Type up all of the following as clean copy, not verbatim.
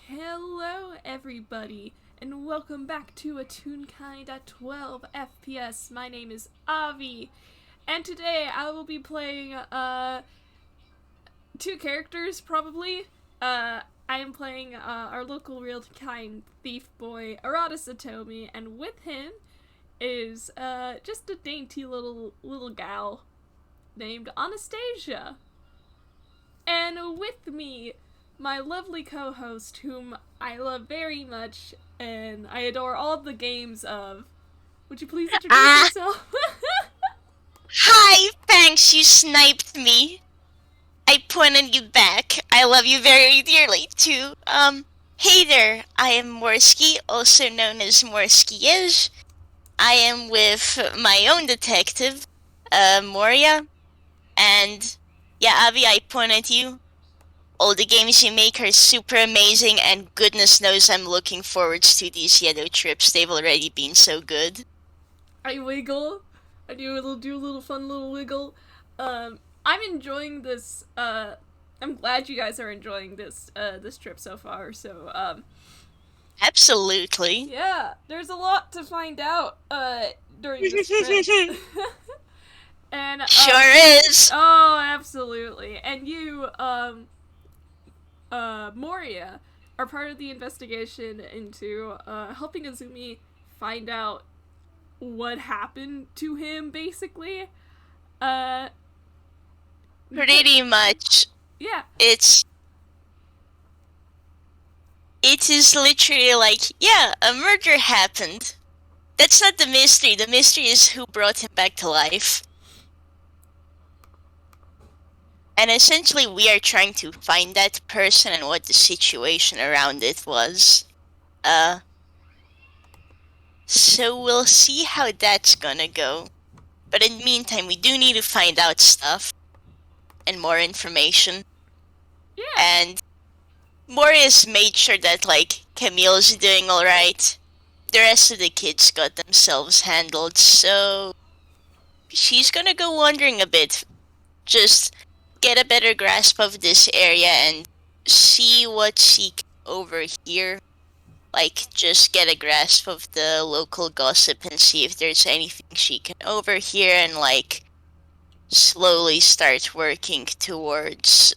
Hello, everybody, and welcome back to a Toonkind at 12 FPS. My name is Avi, and today I will be playing two characters, probably. I am playing our local real-time thief boy, Arata Satomi, and with him is just a dainty little gal named Anastasia. And with me, my lovely co-host, whom I love very much, and I adore all the games of. Would you please introduce Ah, yourself? hi, thanks, you sniped me. I pointed you back. I love you very dearly, too. Hey there, I am Morski, also known as Morski is. I am with my own detective, Moria, and yeah, Avi, I pointed you. All the games you make are super amazing, and goodness knows I'm looking forward to these Yeddo trips. They've already been so good. I wiggle. I do a little fun little wiggle. I'm enjoying this. I'm glad you guys are enjoying this trip so far. So, Absolutely. yeah, there's a lot to find out during this trip. And Sure is. oh, absolutely. And you, Moria, are part of the investigation into helping Azumi find out what happened to him, basically. Uh, Pretty much. yeah. It's it is literally like, yeah, a murder happened. That's not the mystery. The mystery is who brought him back to life. And essentially we are trying to find that person and what the situation around it was. So we'll see how that's gonna go. But in the meantime, we do need to find out stuff and more information. Yeah. And Morris made sure that, like, Camille's doing alright. The rest of the kids got themselves handled, so she's gonna go wandering a bit. Just get a better grasp of this area and see what she can overhear. Like, just get a grasp of the local gossip and see if there's anything she can overhear and, like, slowly start working towards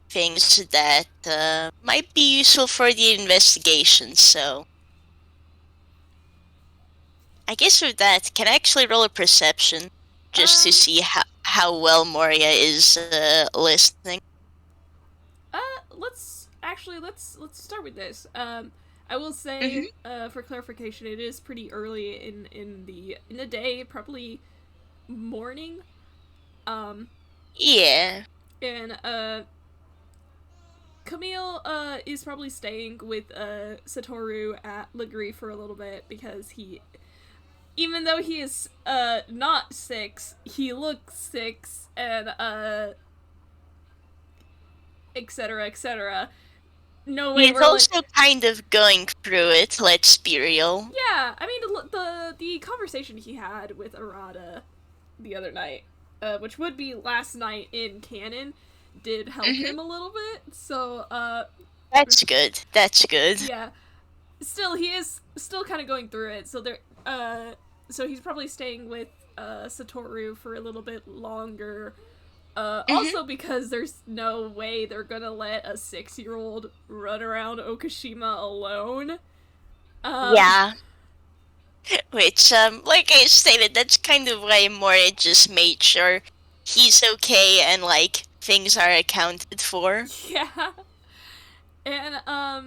things that might be useful for the investigation. So I guess with that, can I actually roll a perception just to Um. see how well Moria is listening? Let's start with this. I will say, Mm-hmm. for clarification, it is pretty early in the day, probably morning. Um, Yeah. and Camille is probably staying with Satoru at Legree for a little bit because even though he is not 6, he looks 6, and etc. etc. No way He's we're also kind of going through it, let's be real. yeah. I mean the conversation he had with Arata the other night, which would be last night in canon, did help Mm-hmm. him a little bit. So That's good. That's good. yeah. Still, he is still kind of going through it. So so he's probably staying with Satoru for a little bit longer. Mm-hmm. Also because there's no way they're gonna let a 6-year-old run around Okashima alone. Um, Yeah. Which, like I stated, that's kind of why Moria just made sure he's okay and, like, things are accounted for. yeah, and I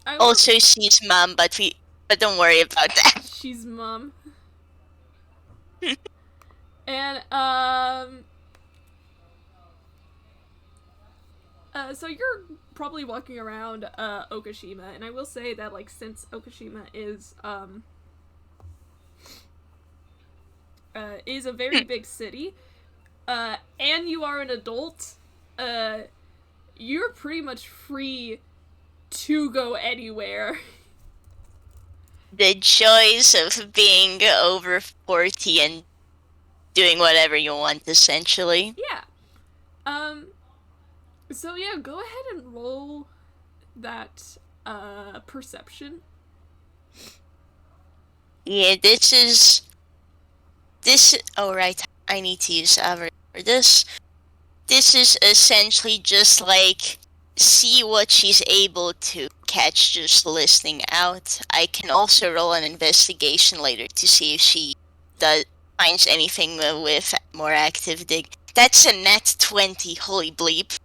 will. Also, she's mom, but don't worry about that. She's mom, and so you're probably walking around Okashima, and I will say that like since Okashima is a very big city, and you are an adult, you're pretty much free to go anywhere. The joys of being over 40 and doing whatever you want, essentially. Yeah. Um. So yeah, go ahead and roll that perception. Yeah, oh right, I need to use average for this. This is essentially just like see what she's able to catch just listening out. I can also roll an investigation later to see if she does finds anything with more active dig. That's a nat 20, holy bleep.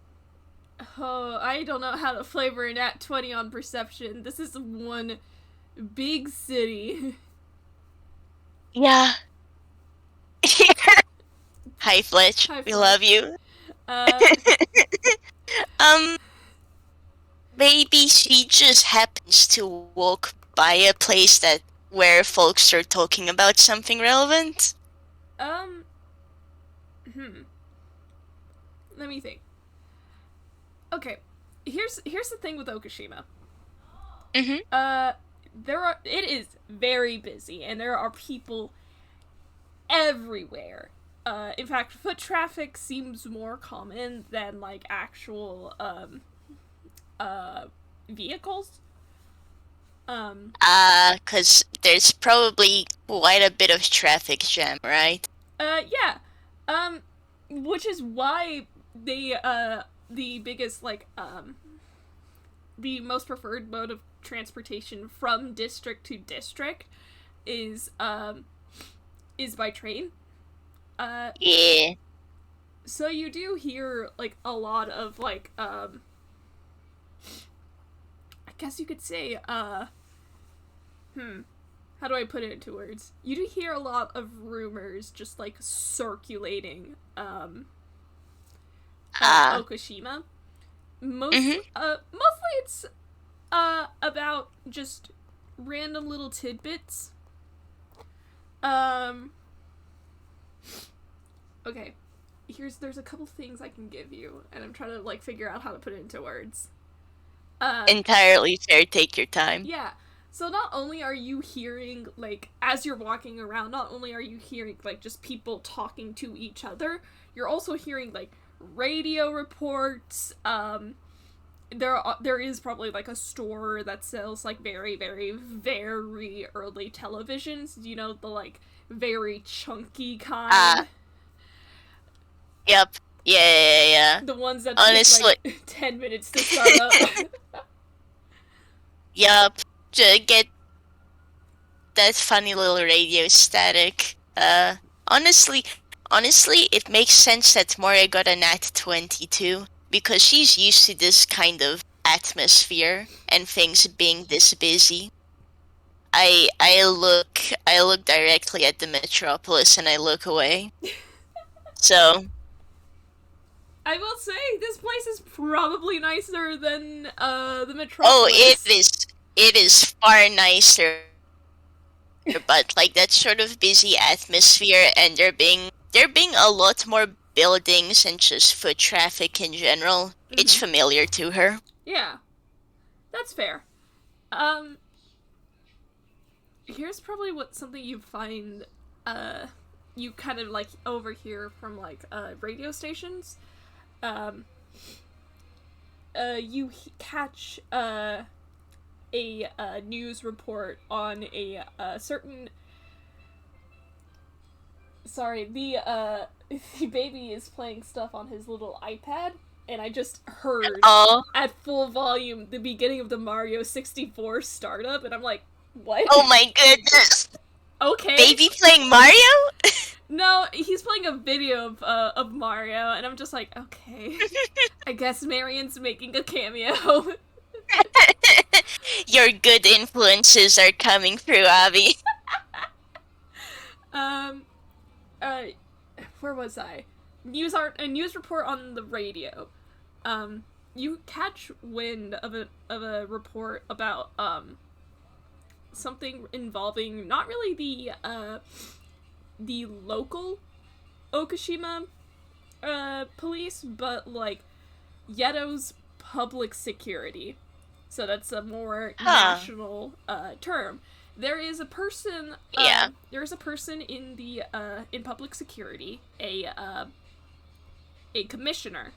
Oh, I don't know how to flavor a nat 20 on perception. This is one big city. Yeah. Hi Fletch, Hi, we Fletch. love you. Uh, Um, maybe she just happens to walk by a place where folks are talking about something relevant. um, let me think. Okay, here's the thing with Okashima. Mm-hmm. It is very busy, and there are people everywhere. In fact, foot traffic seems more common than like actual vehicles. 'Cause there's probably quite a bit of traffic jam, right? Yeah. Um, which is why the biggest the most preferred mode of transportation from district to district is by train. Yeah. So you do hear like a lot of like I guess you could say how do I put it into words? You do hear a lot of rumors just like circulating Okashima. Mostly it's about just random little tidbits. Okay. There's a couple things I can give you, and I'm trying to like figure out how to put it into words. Entirely fair, take your time. Yeah. So not only are you hearing like as you're walking around, not only are you hearing like just people talking to each other, you're also hearing like radio reports. There is probably like a store that sells like very very very early televisions. You know, the like very chunky kind. Yep. Yeah. The ones that Honestly, take like 10 minutes to start up. yep. To get that funny little radio static. Honestly, it makes sense that Moria got a nat 22 because she's used to this kind of atmosphere and things being this busy. I look directly at the metropolis and I look away. So I will say this place is probably nicer than the Metropolis. oh, it is far nicer, but like that sort of busy atmosphere, and there being a lot more buildings and just foot traffic in general. It's familiar to her. Yeah, that's fair. Here's probably something you find you kind of like overhear from like radio stations. You catch a news report on a certain. Sorry, the the baby is playing stuff on his little iPad, and I just heard at full volume the beginning of the Mario 64 startup, and I'm like, what? Oh my goodness. Okay. Baby playing Mario? No, he's playing a video of Mario, and I'm just like, okay. I guess Marion's making a cameo. Your good influences are coming through, Abby. Where was I? A news report on the radio. You catch wind of a report about something involving not really the local Okashima police, but like Yeddo's public security. So that's a more national term. There is a person. There is a person in the in public security, a commissioner,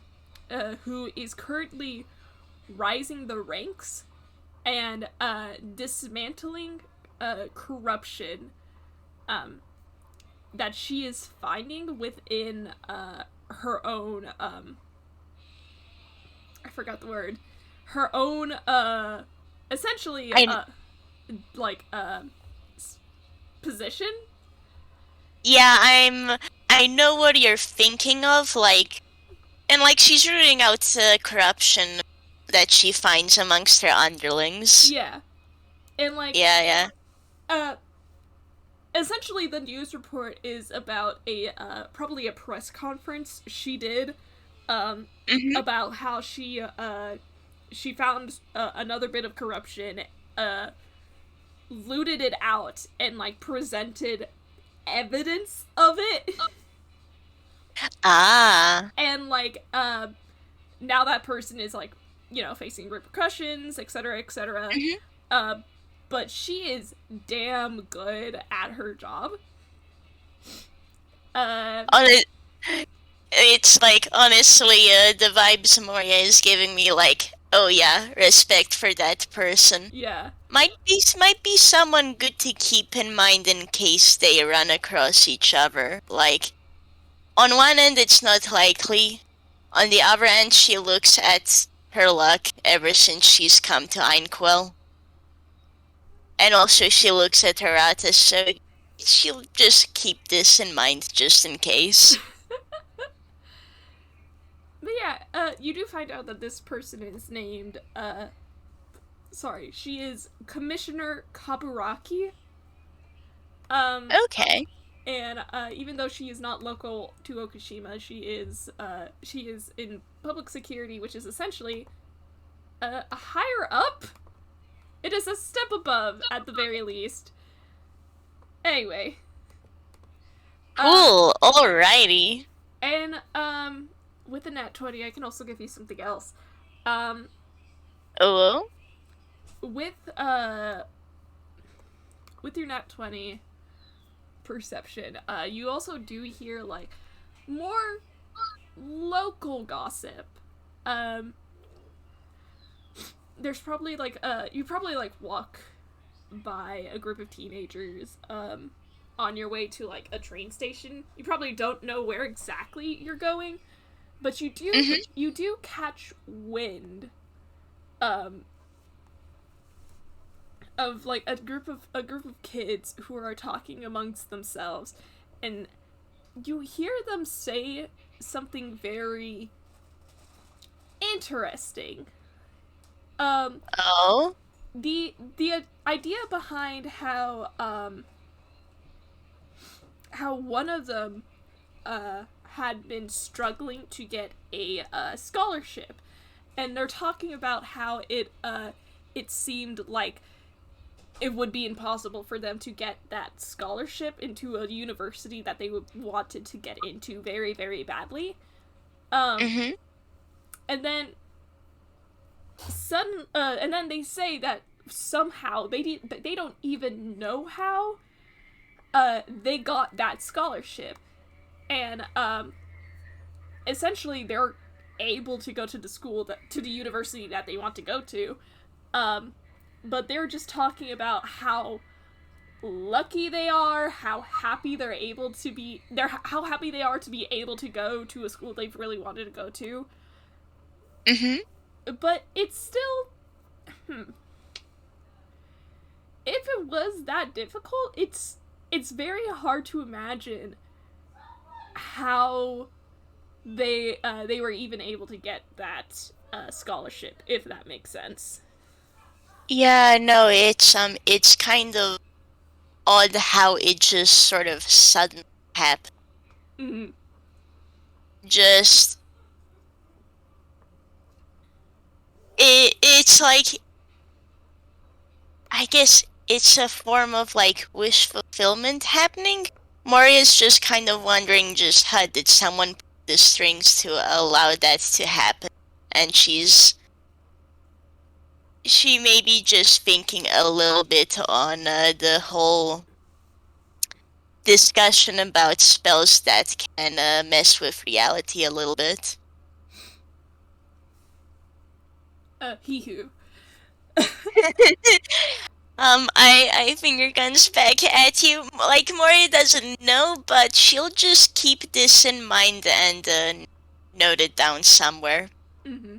who is currently rising the ranks and dismantling corruption that she is finding within her own I forgot the word, her own essentially like position. Yeah, I know what you're thinking of, like, and like she's rooting out the corruption that she finds amongst her underlings. Yeah. And like Yeah. essentially the news report is about a probably a press conference she did about how she found another bit of corruption, looted it out, and like presented evidence of it. Ah. And like now that person is like, you know, facing repercussions, etc., etc. But she is damn good at her job. It's like, honestly, the vibes Moria is giving me, like, oh yeah, respect for that person. Yeah. Might be someone good to keep in mind in case they run across each other. Like, on one end, it's not likely. On the other end, she looks at her luck ever since she's come to Einquell. And also, she looks at Arata, so she'll just keep this in mind just in case. But yeah, you do find out that this person is named, she is Commissioner Kaburaki. Okay. And even though she is not local to Okashima, she is in public security, which is essentially a higher up. It is a step above, at the very least. Anyway. Cool. Alrighty. And with the nat 20, I can also give you something else. Oh. With your nat 20 perception, you also do hear like more local gossip. There's probably like you probably like walk by a group of teenagers on your way to like a train station. You probably don't know where exactly you're going, but you do catch wind of like a group of kids who are talking amongst themselves, and you hear them say something very interesting. Oh? The idea behind how one of them had been struggling to get a scholarship, and they're talking about how it seemed like it would be impossible for them to get that scholarship into a university that they wanted to get into very, very badly. And then and then they say that somehow they don't even know how they got that scholarship, and essentially they're able to go to the university that they want to go to, but they're just talking about how lucky they are, how happy they are to be able to go to a school they've really wanted to go to. But it's still, if it was that difficult, it's very hard to imagine how they were even able to get that scholarship, if that makes sense. Yeah, no, it's kind of odd how it just sort of suddenly happened. Mm-hmm. Just it's like, I guess it's a form of like wish fulfillment happening. Moria's just kind of wondering just how did someone pull the strings to allow that to happen, and she may be just thinking a little bit on the whole discussion about spells that can mess with reality a little bit. He who. I finger guns back at you. Like, Moria doesn't know, but she'll just keep this in mind and note it down somewhere. Mm-hmm.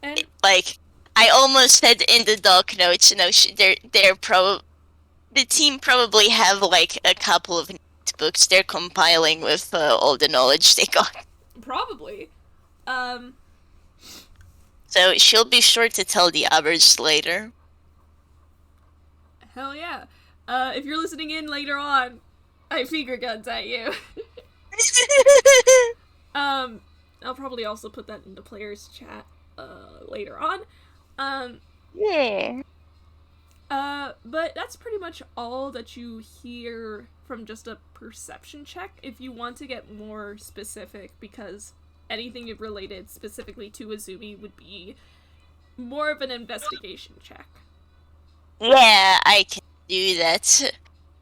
And Like, I almost said in the doc notes, the team probably have like a couple of notebooks they're compiling with all the knowledge they got. probably. So she'll be sure to tell the others later. Hell yeah. If you're listening in later on, I finger guns at you. I'll probably also put that in the players chat later on. Yeah. But that's pretty much all that you hear from just a perception check. If you want to get more specific, because anything related specifically to Azumi would be more of an investigation check. Yeah, I can do that.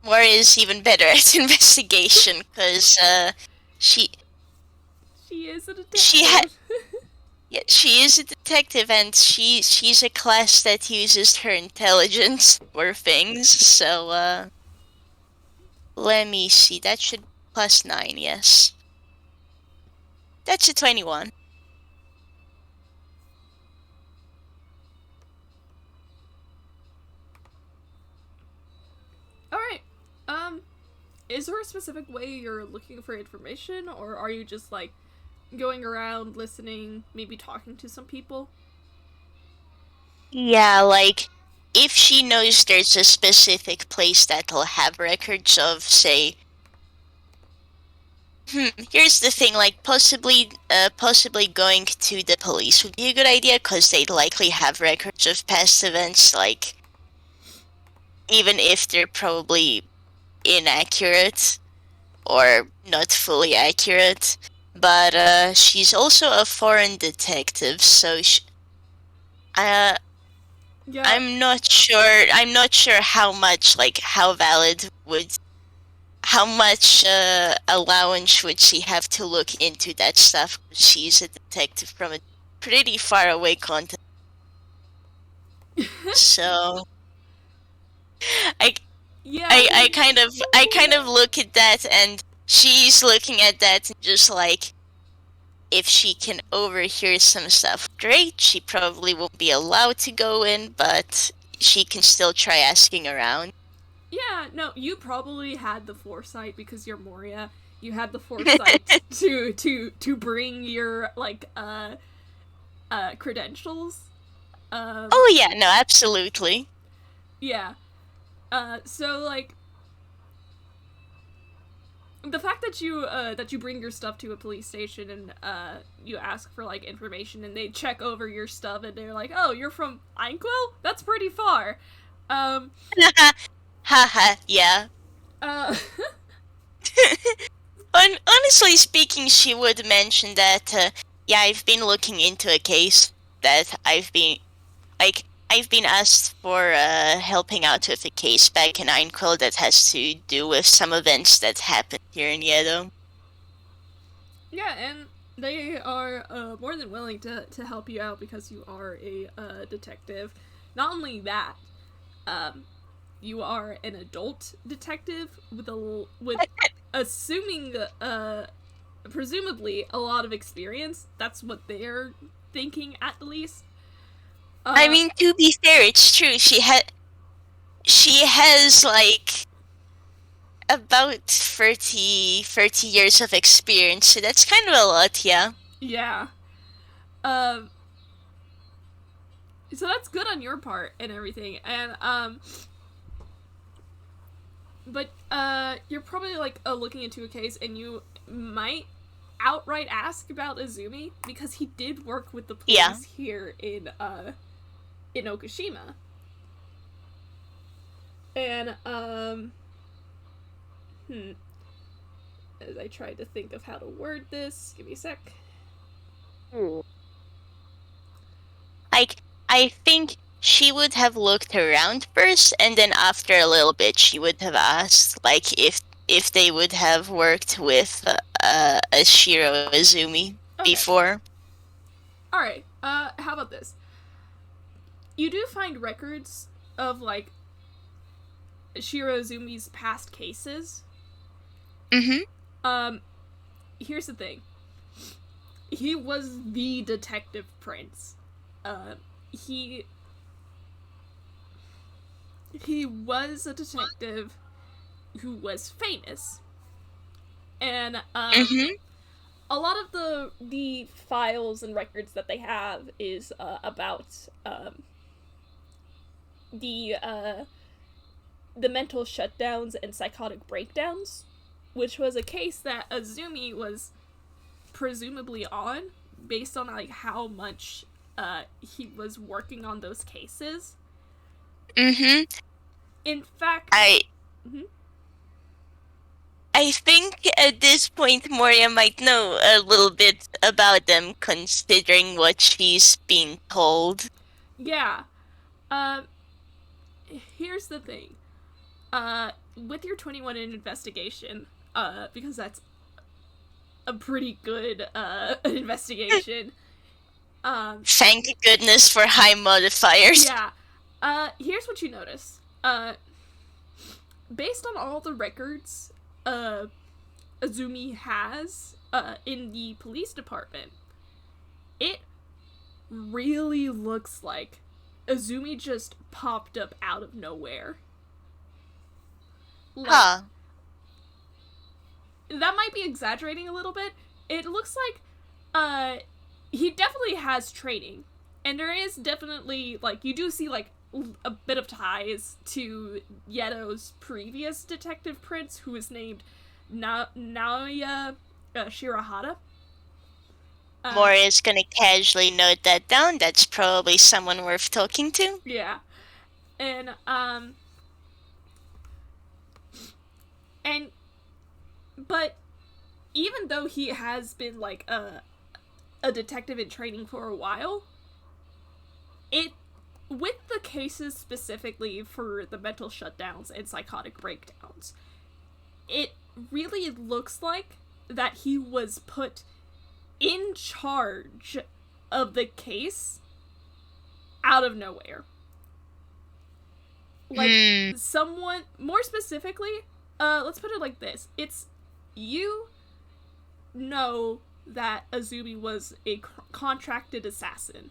Moria is even better at investigation because she is a detective. She is a detective, and she's a class that uses her intelligence for things. So let me see. That should be +9. Yes, that's a 21. Alright. Is there a specific way you're looking for information, or are you just like going around listening, maybe talking to some people? Yeah, like if she knows there's a specific place that'll have records of, say, here's the thing, like possibly going to the police would be a good idea because they'd likely have records of past events, like even if they're probably inaccurate or not fully accurate. But she's also a foreign detective, so Yeah. I'm not sure how much, like how much allowance would she have to look into that stuff? She's a detective from a pretty far away continent. So I Yeah. I kind of look at that, and she's looking at that and just like, if she can overhear some stuff, great. She probably won't be allowed to go in, but she can still try asking around. Yeah, no, you probably had the foresight because you're Moria. You had the foresight to bring your like credentials. Oh yeah, no, absolutely. Yeah. So like the fact that you bring your stuff to a police station and you ask for like information and they check over your stuff and they're like, "Oh, you're from Einquil? That's pretty far." Haha, yeah. Honestly speaking, she would mention that, yeah, I've been looking into a case that I've been asked for helping out with a case back in Einquil that has to do with some events that happened here in Yeddo. Yeah, and they are more than willing to help you out because you are a detective. Not only that, you are an adult detective with assuming presumably a lot of experience. That's what they're thinking, at least. I mean, to be fair, it's true. She has like about 30 years of experience, so that's kind of a lot, yeah. Yeah. So that's good on your part and everything. And but you're probably like looking into a case, and you might outright ask about Azumi because he did work with the police here in Okashima. And as I tried to think of how to word this, give me a sec. Like, I think she would have looked around first, and then after a little bit, she would have asked, like, if they would have worked with Ashiro Azumi before. Alright, how about this? you do find records of, like, Shiro Azumi's past cases. Mm-hmm. Here's the thing. He was the detective prince. He was a detective who was famous. And, Mm-hmm. a lot of the files and records that they have is, about, the mental shutdowns and psychotic breakdowns, which was a case that Azumi was presumably on, based on, like, how much he was working on those cases. Mm-hmm. In fact, I think at this point Moria might know a little bit about them, considering what she's been told. yeah. Here's the thing. With your 21 in investigation, because that's a pretty good investigation. Thank goodness for high modifiers. Yeah. Here's what you notice. Based on all the records Azumi has in the police department, it really looks like Azumi just popped up out of nowhere. Like, that might be exaggerating a little bit. It looks like he definitely has training. And there is definitely, like, you do see, like, a bit of ties to Yeddo's previous detective prince, who is named Naoya Shirahara. Moria's gonna casually note that down. That's probably someone worth talking to. Yeah. And, but even though he has been, like, a detective in training for a while, with the cases specifically for the mental shutdowns and psychotic breakdowns, it really looks like that he was put in charge of the case out of nowhere. Like, someone, more specifically, let's put it like this. It's, you know that Azumi was a contracted assassin.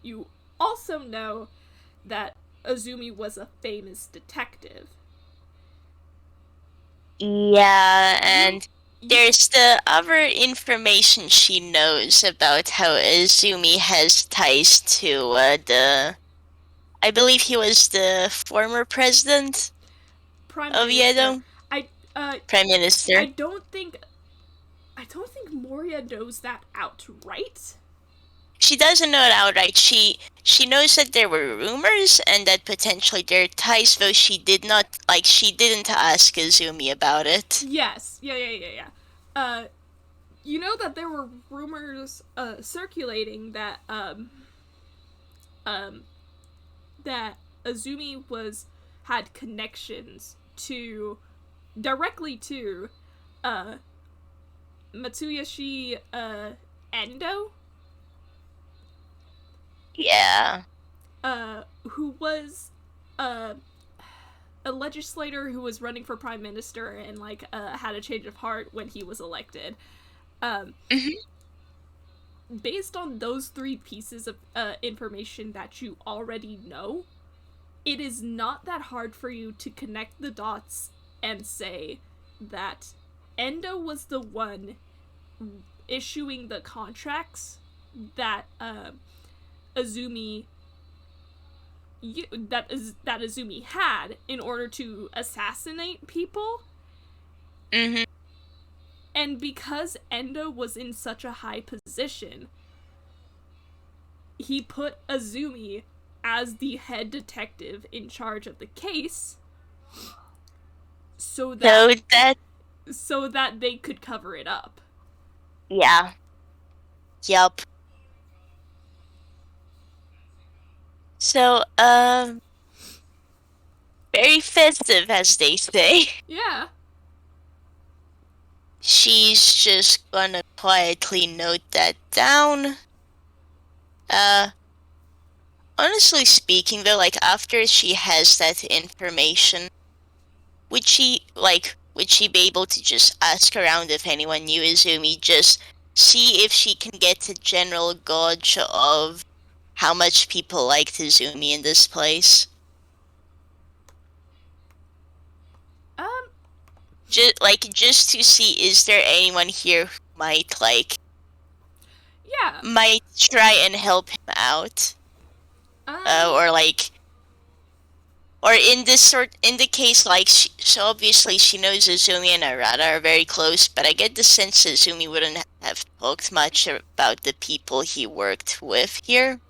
You also know that Azumi was a famous detective. Yeah, and there's the other information she knows about how Azumi has ties to I believe he was the former president of Yeddo. Prime Minister. I don't think Moria knows that outright. She doesn't know it outright. She knows that there were rumors and that potentially there are ties, though she didn't ask Azumi about it. Yes. Yeah. You know that there were rumors circulating that that Azumi had connections directly to Matsuyoshi Endo. Yeah. Who was a legislator who was running for prime minister and, like, had a change of heart when he was elected. Based on those 3 pieces of information that you already know, it is not that hard for you to connect the dots and say that Endo was the one issuing the contracts that Azumi had in order to assassinate people. And because Endo was in such a high position, he put Azumi as the head detective in charge of the case so that they could cover it up. Yeah. Yup. So, very festive, as they say. Yeah. She's just gonna quietly note that down. honestly speaking, though, like, after she has that information, would she be able to just ask around if anyone knew Izumi, just see if she can get a general gauge of how much people liked Izumi in this place? Um, Just to see, is there anyone here who yeah. might try and help him out? Um, Or like, or in the case, like, so obviously she knows Azumi and Arata are very close, but I get the sense Azumi wouldn't have talked much about the people he worked with here.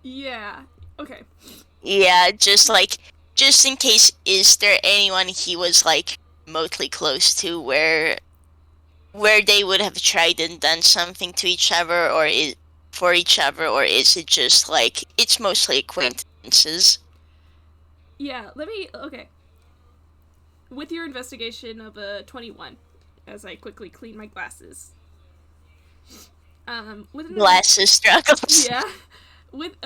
yeah. Okay. Yeah, just in case, is there anyone he was, like, remotely close to where they would have tried and done something to each other, for each other, or is it just, like, it's mostly acquaintances? Yeah, okay. With your investigation of 21, as I quickly clean my glasses. Glasses struggles. Yeah. With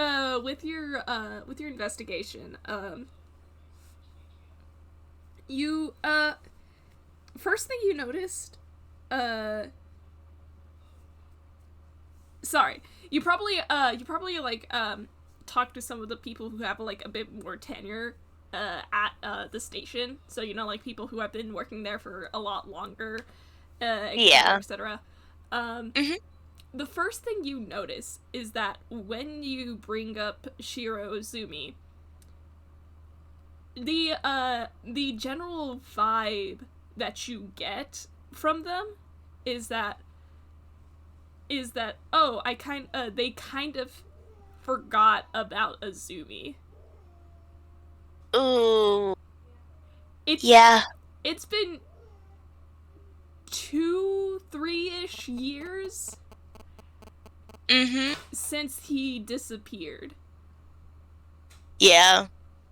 your investigation, you, first thing you noticed, uh, sorry, you probably, like, talk to some of the people who have, like, a bit more tenure at the station. So, you know, like, people who have been working there for a lot longer, Yeah. etc. Mhm. The first thing you notice is that when you bring up Shiro Zumi, the general vibe that you get from them is that oh, they kind of forgot about Azumi. Ooh. It's Yeah. it's been 2-3-ish years Mhm. since he disappeared, Yeah.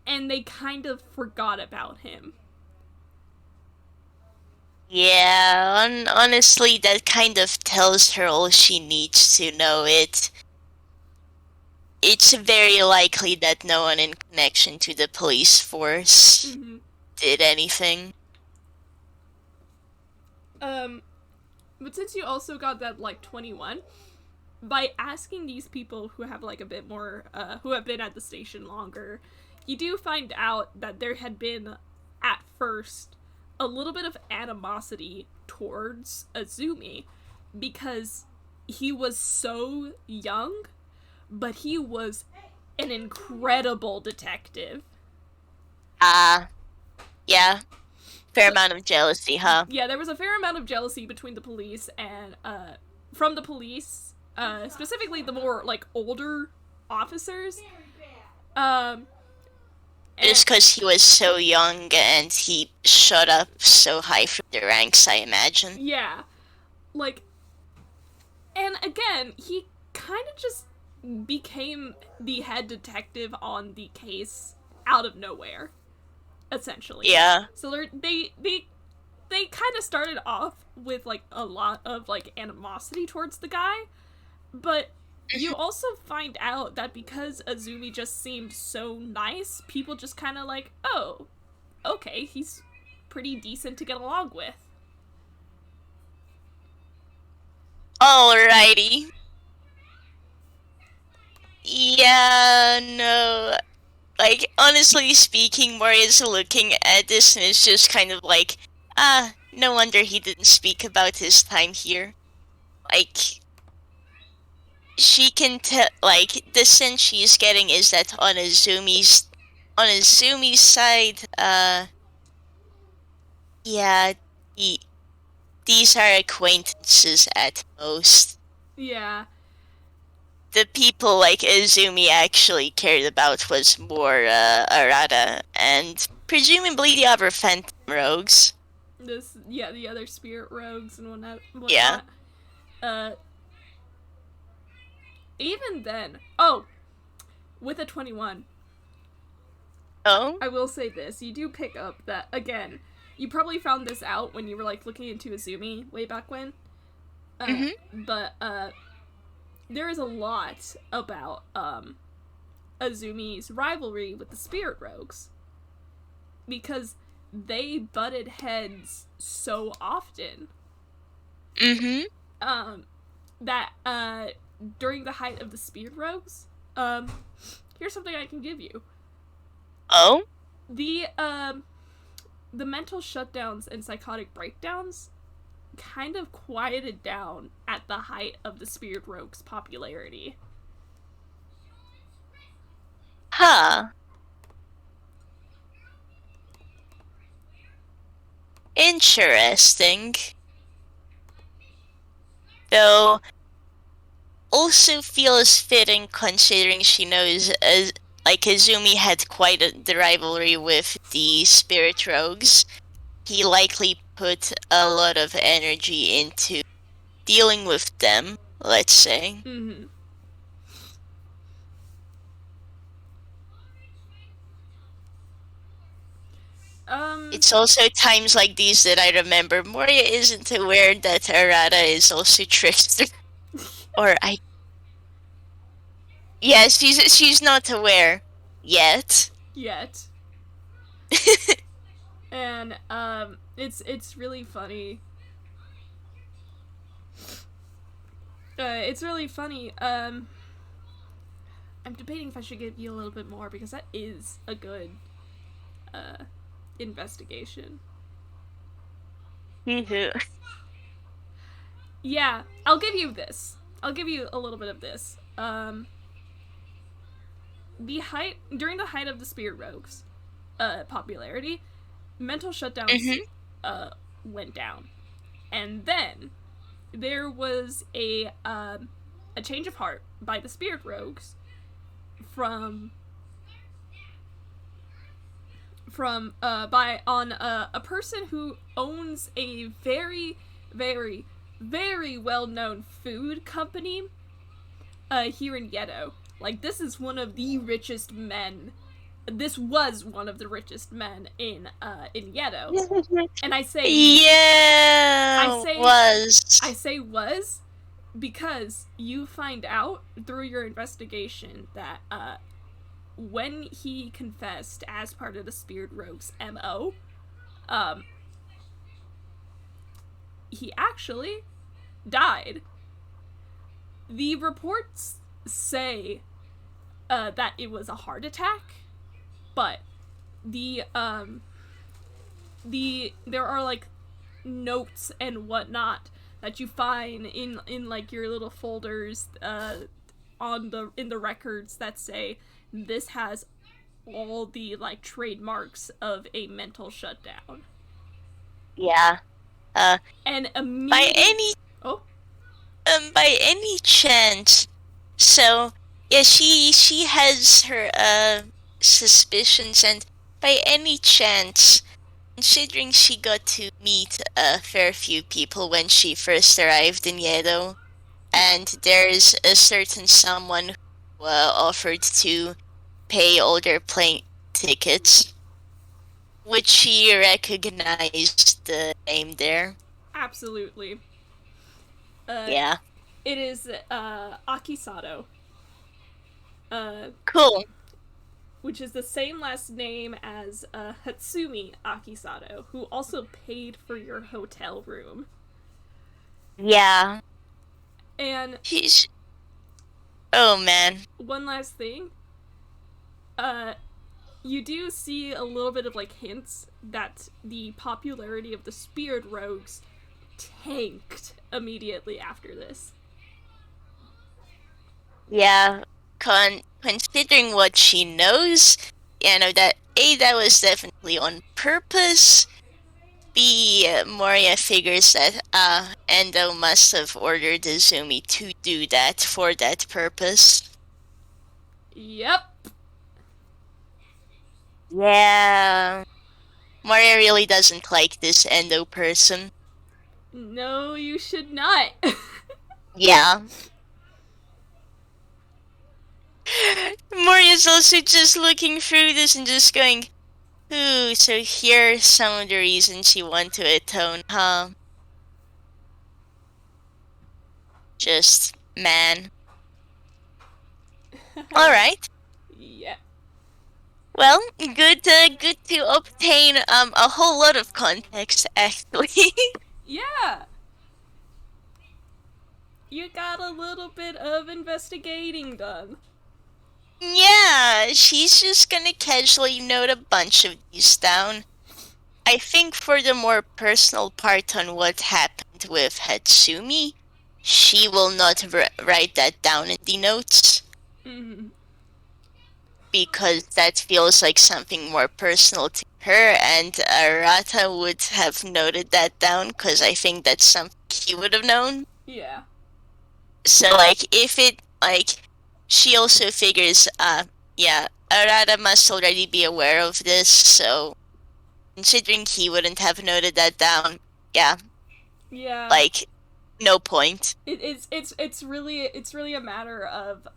and they kind of forgot about him. Yeah. Honestly, that kind of tells her all she needs to know. It's very likely that no one in connection to the police force Mm-hmm. did anything. Um, but since you also got that, like, 21, by asking these people who have, like, a bit more, who have been at the station longer, you do find out that there had been, at first, a little bit of animosity towards Azumi because he was so young, but he was an incredible detective. Yeah. Fair So, amount of jealousy, huh? yeah, there was a fair amount of jealousy between the police and, from the police, specifically the more, like, older officers. Um, Just because he was so young and he shot up so high from the ranks, I imagine. yeah, like, and again, he kind of just became the head detective on the case out of nowhere, essentially. Yeah. So they kind of started off with, like, a lot of, like, animosity towards the guy, but you also find out that because Azumi just seemed so nice, people just kind of like, oh, okay, he's pretty decent to get along with. Alrighty. Yeah, no. Like, honestly speaking, Moria's looking at this and it's just kind of like, no wonder he didn't speak about his time here. Like, she can tell, like, the sense she's getting is that on Azumi's side, yeah, he, these are acquaintances at most. Yeah. The people, like, Azumi actually cared about was more Arata and presumably the other Phantom Rogues. The other spirit rogues and Yeah. whatnot. Uh, even then, oh, with a 21, Oh? I will say this: you do pick up that again. You probably found this out when you were, like, looking into Azumi way back when. Mm-hmm. But there is a lot about Azumi's rivalry with the Spirit Rogues. Because they butted heads so often. Mm-hmm. That during the height of the Spirit Rogues, here's something I can give you. Oh? The mental shutdowns and psychotic breakdowns kind of quieted down at the height of the Spirit Rogues' popularity. Huh. Interesting. Though, also feels fitting considering she knows like Azumi had the rivalry with the Spirit Rogues. He likely put a lot of energy into dealing with them, let's say. Mm-hmm. It's also times like these that I remember Moria isn't aware that Arata is also trickster. Or I Yeah, she's not aware yet. Yet. And it's really funny. It's really funny. I'm debating if I should give you a little bit more because that is a good investigation. Yeah, I'll give you this. I'll give you a little bit of this. During the height of the Spirit Rogues popularity, mental shutdowns went down. And then there was a change of heart by the Spirit Rogues from a person who owns a very, very, very well-known food company here in Yeddo. Like, this is one of the richest men. This was one of the richest men in Yeddo. And I say I say was because you find out through your investigation that when he confessed as part of the Spirit Rogues MO, he actually died. The reports say that it was a heart attack, but there are like notes and whatnot that you find in like your little folders in the records that say this has all the like trademarks of a mental shutdown. Yeah. And immediately by any chance, so yeah, she has her suspicions, and by any chance, considering she got to meet a fair few people when she first arrived in Yeddo, and there's a certain someone who offered to pay all their plane tickets, would she recognize the name there? absolutely. Yeah. It is Akisato. Cool. Which is the same last name as Hatsumi Akisato, who also paid for your hotel room. Yeah. And oh man. One last thing. You do see a little bit of like hints that the popularity of the Spirit Rogues tanked immediately after this. Yeah, considering what she knows, that A, that was definitely on purpose. B, Moria figures that Endo must have ordered Azumi to do that for that purpose. Yep. Yeah. Moria really doesn't like this Endo person. No, you should not. Yeah. Moria's also just looking through this and just going, ooh, so here are some of the reasons you want to atone, huh? Just, man. Alright. Yeah. Well, good to obtain a whole lot of context actually. Yeah. You got a little bit of investigating done. Yeah, she's just gonna casually note a bunch of these down. I think for the more personal part on what happened with Hatsumi, she will not write that down in the notes Mm-hmm. because that feels like something more personal to her, and Arata would have noted that down because I think that's something he would have known. Yeah. So, like, if it, like, she also figures, yeah, Arata must already be aware of this, so considering he wouldn't have noted that down, yeah, Yeah. like, no point. It's really a matter of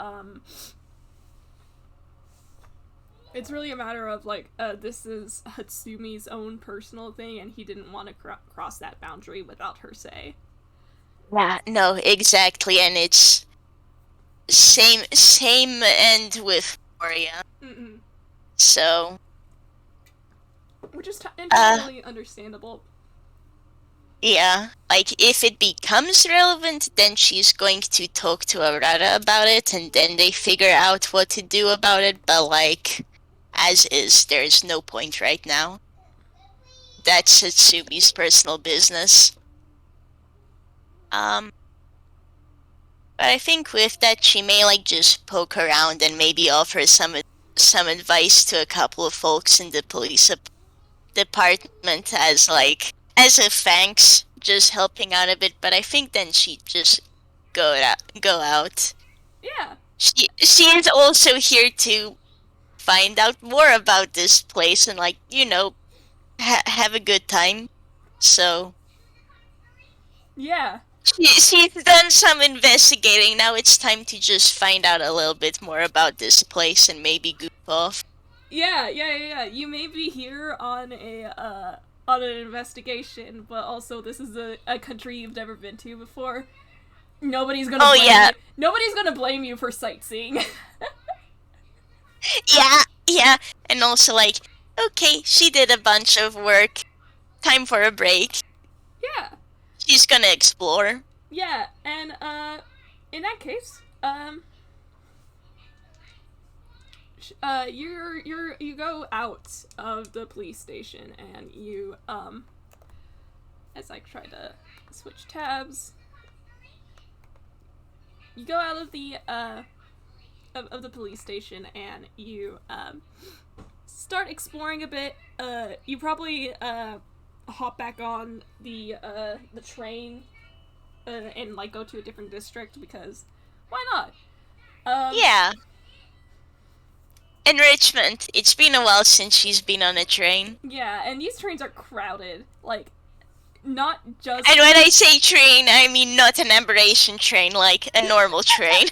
it's really a matter of like this is Hatsumi's own personal thing and he didn't want to cross that boundary without her say. Yeah, no, exactly, and it's same end with Moria. Mm-mm. So, Which is uh, entirely understandable. yeah, like if it becomes relevant, then she's going to talk to Arata about it, and then they figure out what to do about it. But like, as is, there's no point right now. That's Satsumi's personal business. But I think with that, she may like just poke around and maybe offer some advice to a couple of folks in the police department as like as a thanks, just helping out a bit. But I think then she'd just go out. Yeah. She is also here to find out more about this place and like have a good time. So Yeah. she's done some investigating. Now it's time to just find out a little bit more about this place and maybe goof off. Yeah. You may be here on an investigation, but also this is a country you've never been to before. Nobody's gonna Oh blame yeah, you. Nobody's gonna blame you for sightseeing. yeah, and also like, okay, she did a bunch of work. Time for a break. Yeah. She's gonna explore. Yeah, and in that case, you go out of the police station and you as I try to switch tabs, you go out of the of the police station and you start exploring a bit. You probably hop back on the train and like go to a different district because why not? Yeah. Enrichment. It's been a while since she's been on a train. Yeah, and these trains are crowded. Like, not just. And when I say train, I mean not an aberration train, like a normal train.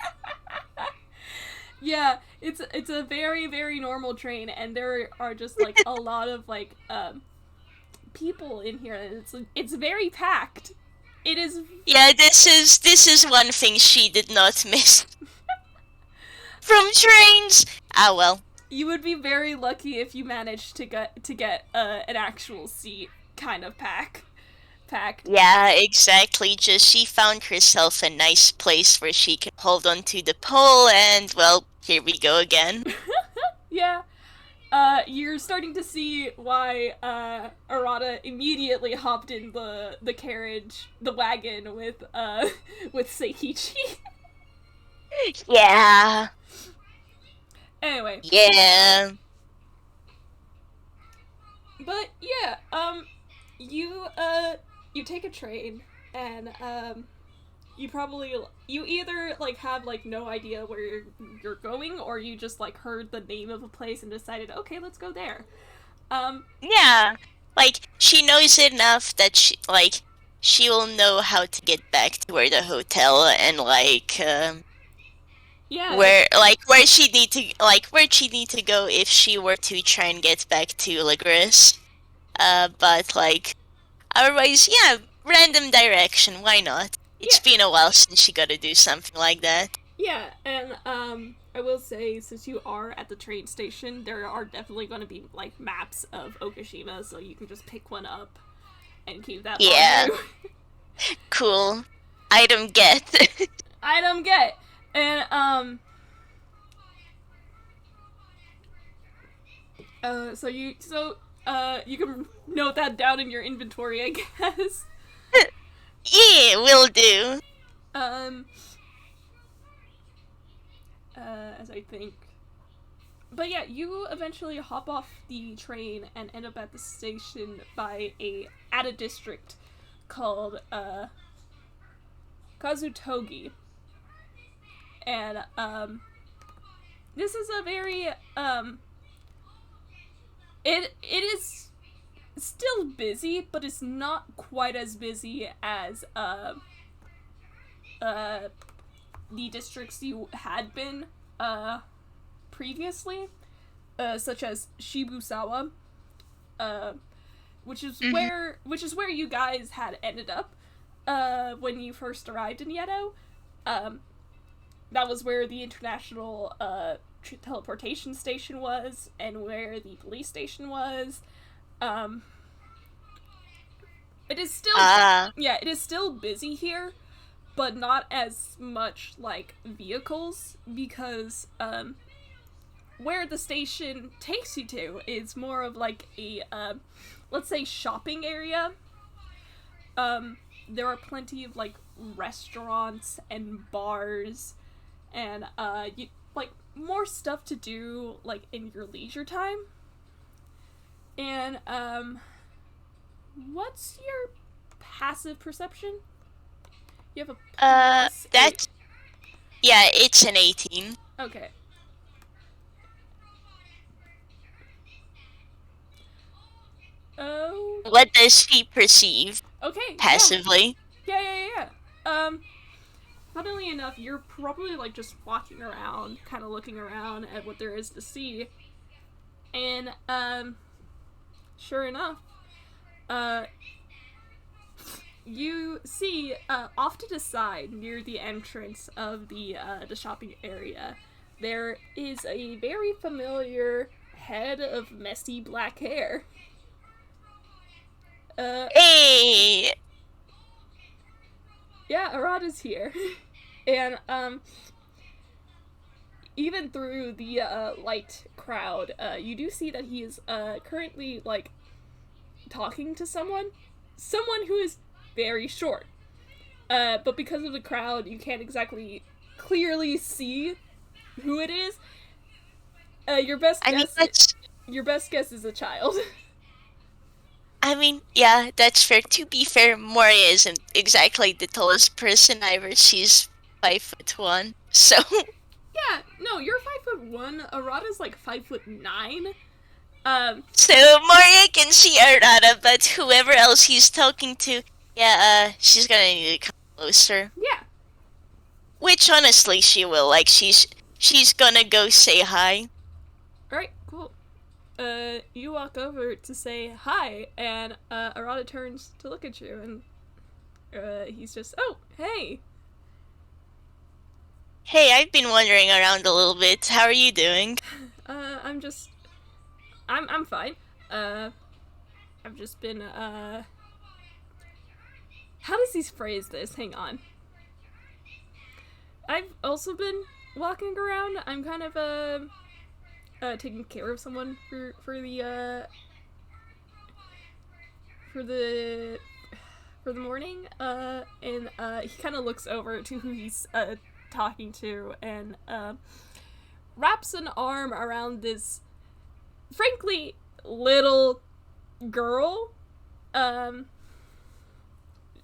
Yeah, it's a very very normal train, and there are just like a lot of like people in here. It's very packed. It is. Yeah, this is one thing she did not miss. From trains. Ah well. You would be very lucky if you managed to get an actual seat, kind of packed. Yeah, exactly. Just she found herself a nice place where she can hold on to the pole, and well, here we go again. Yeah. You're starting to see why Arata immediately hopped in the carriage, the wagon with with Seikichi. Yeah. Anyway. Yeah. But yeah, you take a train and you either like have like no idea where you're going or you just like heard the name of a place and decided, okay, let's go there. Yeah. Like she knows enough that she will know how to get back to where the hotel and Yeah. where she'd need to go if she were to try and get back to Lagris. But like otherwise, yeah, random direction, why not? It's been a while since she got to do something like that. Yeah, and I will say, since you are at the train station, there are definitely going to be like maps of Okashima, so you can just pick one up and keep that on Yeah, you. cool. Item get. Item get, and you can note that down in your inventory, I guess. Yeah, will do. Um, as I think. But yeah, you eventually hop off the train and end up at the station at a district called Kazutogi. And this is a very it is still busy, but it's not quite as busy as the districts you had been previously, such as Shibusawa, which is where you guys had ended up when you first arrived in Yeddo. That was where the international teleportation station was, and where the police station was. It is still it is still busy here, but not as much like vehicles, because where the station takes you to is more of like a let's say shopping area. There are plenty of like restaurants and bars and you like more stuff to do like in your leisure time. And what's your passive perception? You have a that's yeah, it's an 18. Okay. Oh. What does he perceive? Okay. Passively. Yeah. Funnily enough, you're probably like just walking around, kind of looking around at what there is to see, and sure enough, you see off to the side near the entrance of the shopping area, there is a very familiar head of messy black hair. Hey! Yeah, Arata's here. And, even through the, light crowd, you do see that he is, currently, like, talking to someone. Someone who is very short. But because of the crowd, you can't exactly clearly see who it is. Your best guess is a child. I mean, yeah, that's fair. To be fair, Moria isn't exactly the tallest person either. She's 5'1", so... Yeah, no, you're 5'1". Arata's like 5'9". So Moria can see Arata, but whoever else he's talking to, she's gonna need to come closer. Yeah. Which, honestly, she will. Like, she's gonna go say hi. Alright, cool. You walk over to say hi, and, Arata turns to look at you, and, he's just, oh, hey! Hey, I've been wandering around a little bit. How are you doing? I'm fine. I've just been, how does he phrase this? Hang on. I've also been walking around. I'm kind of, taking care of someone for the morning, and he kind of looks over to who he's talking to and wraps an arm around this frankly little girl.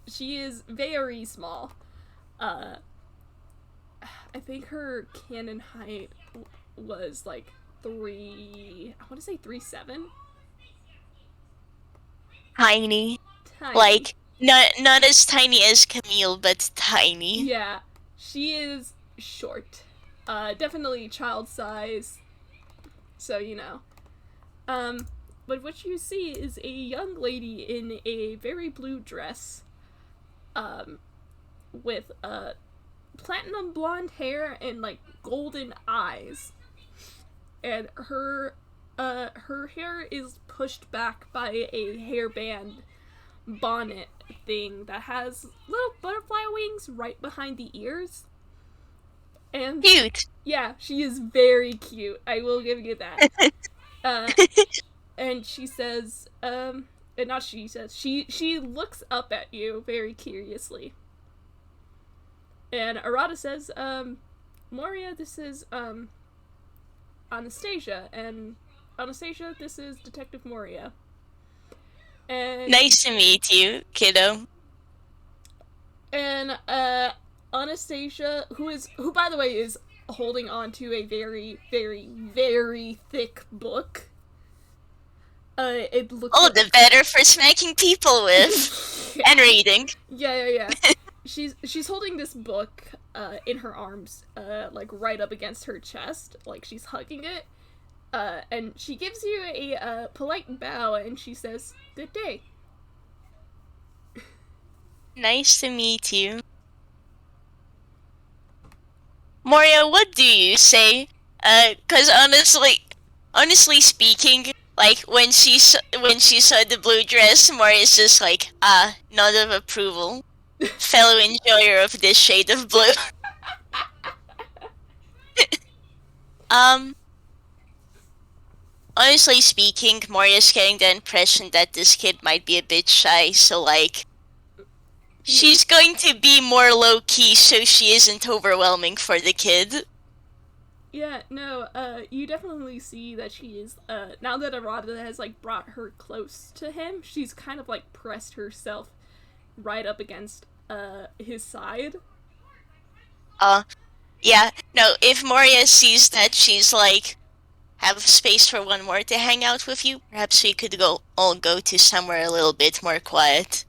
She is very small. I think her canon height was like 3'7". Tiny. Like, not as tiny as Camille, but tiny. Yeah, she is short. Definitely child size. So, you know. But what you see is a young lady in a very blue dress, with, platinum blonde hair and like golden eyes, and her hair is pushed back by a hairband bonnet thing that has little butterfly wings right behind the ears. And Cute. yeah, she is very cute. I will give you that. Uh, and she says, and not she says, she looks up at you very curiously. And Arata says, Moria, this is, Anastasia, and Anastasia, this is Detective Moria. And Nice to meet you, kiddo. And Anastasia, who by the way is holding on to a very, very, very thick book. It looks Oh, the better for smacking people with. yeah. And reading. Yeah. She's holding this book in her arms, like right up against her chest, like she's hugging it. And she gives you a polite bow, and she says, "Good day." Nice to meet you. Moria, what do you say? 'Cause honestly speaking, like when she saw the blue dress, Moria's just like, nod of approval. Fellow enjoyer of this shade of blue. Honestly speaking, Moria's getting the impression that this kid might be a bit shy, so like, she's going to be more low-key so she isn't overwhelming for the kid. Yeah, no, you definitely see that she is, now that Arata has, like, brought her close to him, she's kind of, like, pressed herself right up against, his side. Yeah, no, if Moria sees that she's, like, have space for one more to hang out with you, perhaps we could all go to somewhere a little bit more quiet.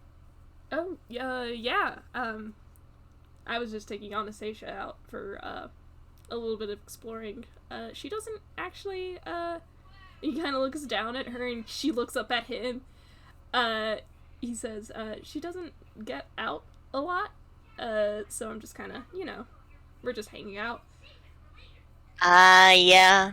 Oh, yeah, I was just taking Anastasia out for, a little bit of exploring. She doesn't actually, he kind of looks down at her and she looks up at him. He says, she doesn't get out a lot, so I'm just kind of, we're just hanging out. Yeah.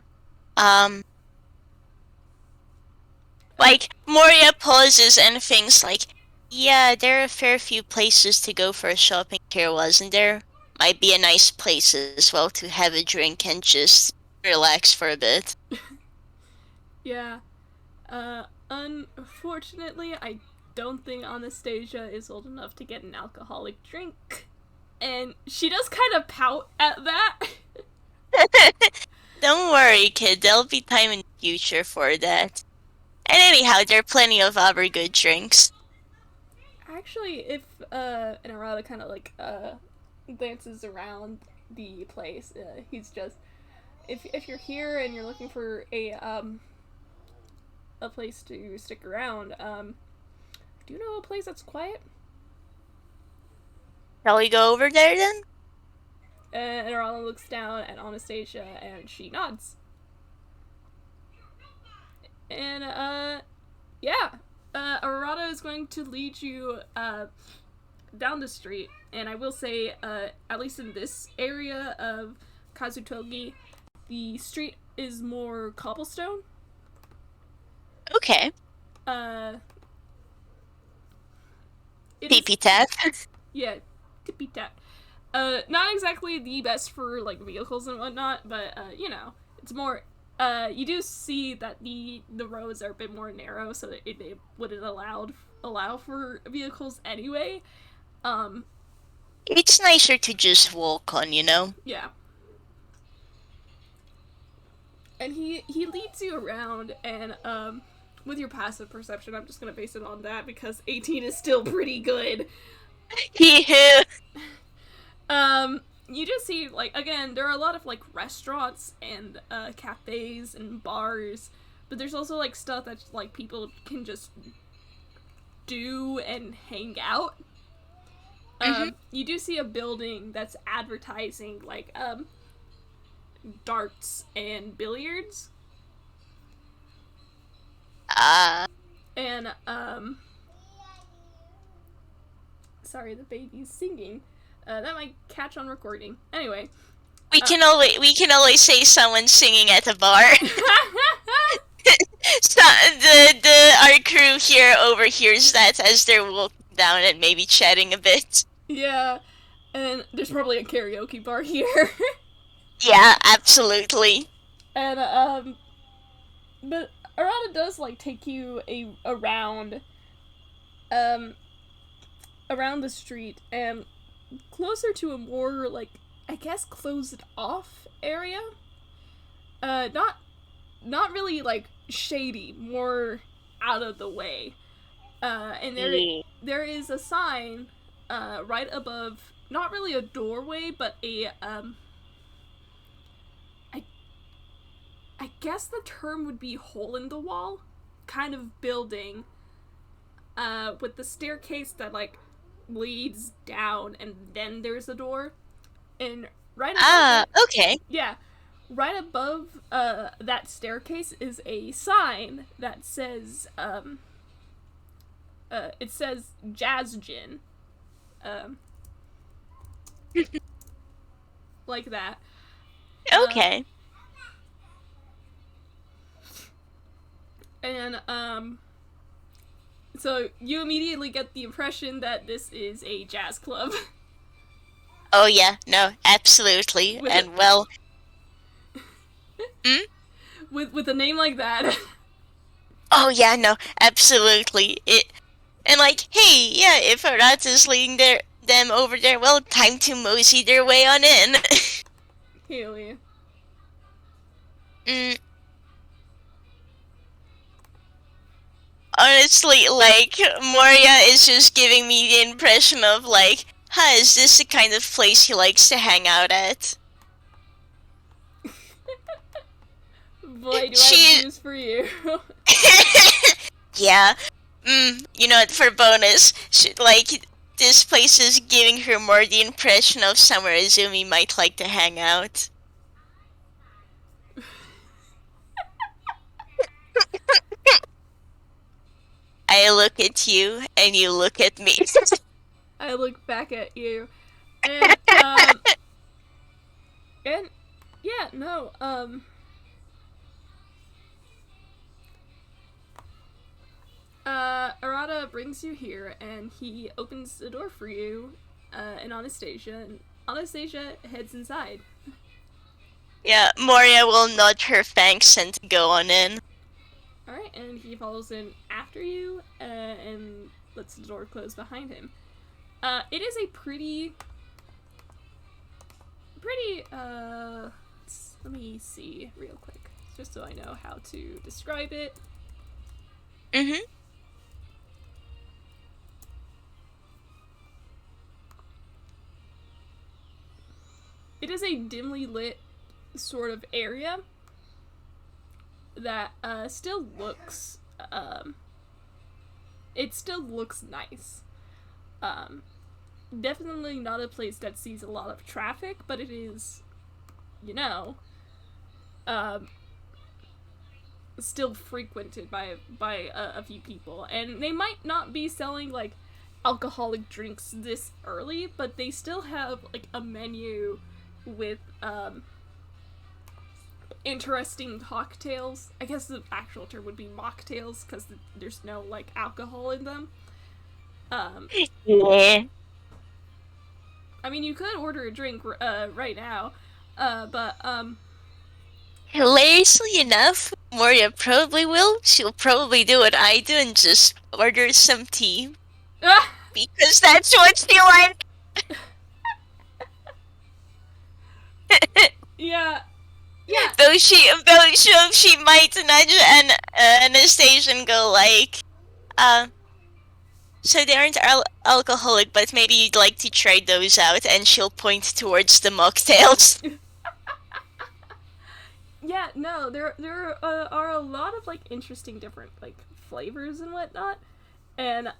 Like, Moria pauses and thinks like, yeah, there are a fair few places to go for shopping here, wasn't there? Might be a nice place as well to have a drink and just relax for a bit. Yeah. Unfortunately, I don't think Anastasia is old enough to get an alcoholic drink. And she does kind of pout at that. Don't worry, kid, there'll be time in the future for that. And anyhow, there are plenty of other good drinks. Actually, if, an Arata kind of, like, glances around the place, he's just, if you're here and you're looking for a place to stick around, do you know a place that's quiet? Shall we go over there then? And Arata looks down at Anastasia and she nods. And, yeah. Arata is going to lead you, down the street. And I will say, at least in this area of Kazutogi, the street is more cobblestone. Okay. Pee-pee tap. Yeah, tippy tap. Not exactly the best for, like, vehicles and whatnot, but, it's more, you do see that the roads are a bit more narrow, so that it wouldn't allow for vehicles anyway. It's nicer to just walk on, Yeah. And he leads you around, and, with your passive perception, I'm just gonna base it on that, because 18 is still pretty good. Yeah. You just see, like, again, there are a lot of, like, restaurants and, cafes and bars, but there's also, like, stuff that, like, people can just do and hang out. You do see a building that's advertising, like, darts and billiards. And, sorry, the baby's singing. That might catch on recording. Anyway. We can always say someone's singing at a bar. So our crew here overhears that as they're walking down and maybe chatting a bit. Yeah, and there's probably a karaoke bar here. Yeah, absolutely. And but Arata does like take you around the street and closer to a more like I guess closed off area. Not really like shady, more out of the way. And there is a sign right above, not really a doorway, but a I guess the term would be hole in the wall kind of building with the staircase that like leads down and then there's a door. And right above okay. Yeah. Right above that staircase is a sign that says it says Jazz Gin. Like that. Okay. And so you immediately get the impression that this is a jazz club. Oh yeah, no, absolutely. With a name like that. Oh yeah, no, absolutely. And like, hey, yeah, if Arata's leading them over there, well, time to mosey their way on in. Haley. Honestly, like, Moria is just giving me the impression of like, is this the kind of place he likes to hang out at? Boy, do I have news for you. Yeah. For bonus, this place is giving her more the impression of somewhere Azumi might like to hang out. I look at you, and you look at me. I look back at you. And yeah, no, Arata brings you here, and he opens the door for you, and Anastasia heads inside. Yeah, Moria will nod her thanks and go on in. Alright, and he follows in after you, and lets the door close behind him. It is a pretty, let me see real quick, just so I know how to describe it. Mm-hmm. It is a dimly lit sort of area that still looks nice. Definitely not a place that sees a lot of traffic, but it is, still frequented by a few people, and they might not be selling like alcoholic drinks this early, but they still have like a menu with interesting cocktails. I guess the actual term would be mocktails because there's no like alcohol in them. Yeah. I mean, you could order a drink right now, but hilariously enough, Moria probably will. She'll probably do what I do and just order some tea. Because that's what she likes. Yeah. Though she might nudge Anastasia and go like, so they aren't alcoholic, but maybe you'd like to try those out, and she'll point towards the mocktails. Yeah, no, there are a lot of like interesting different like flavors and whatnot, and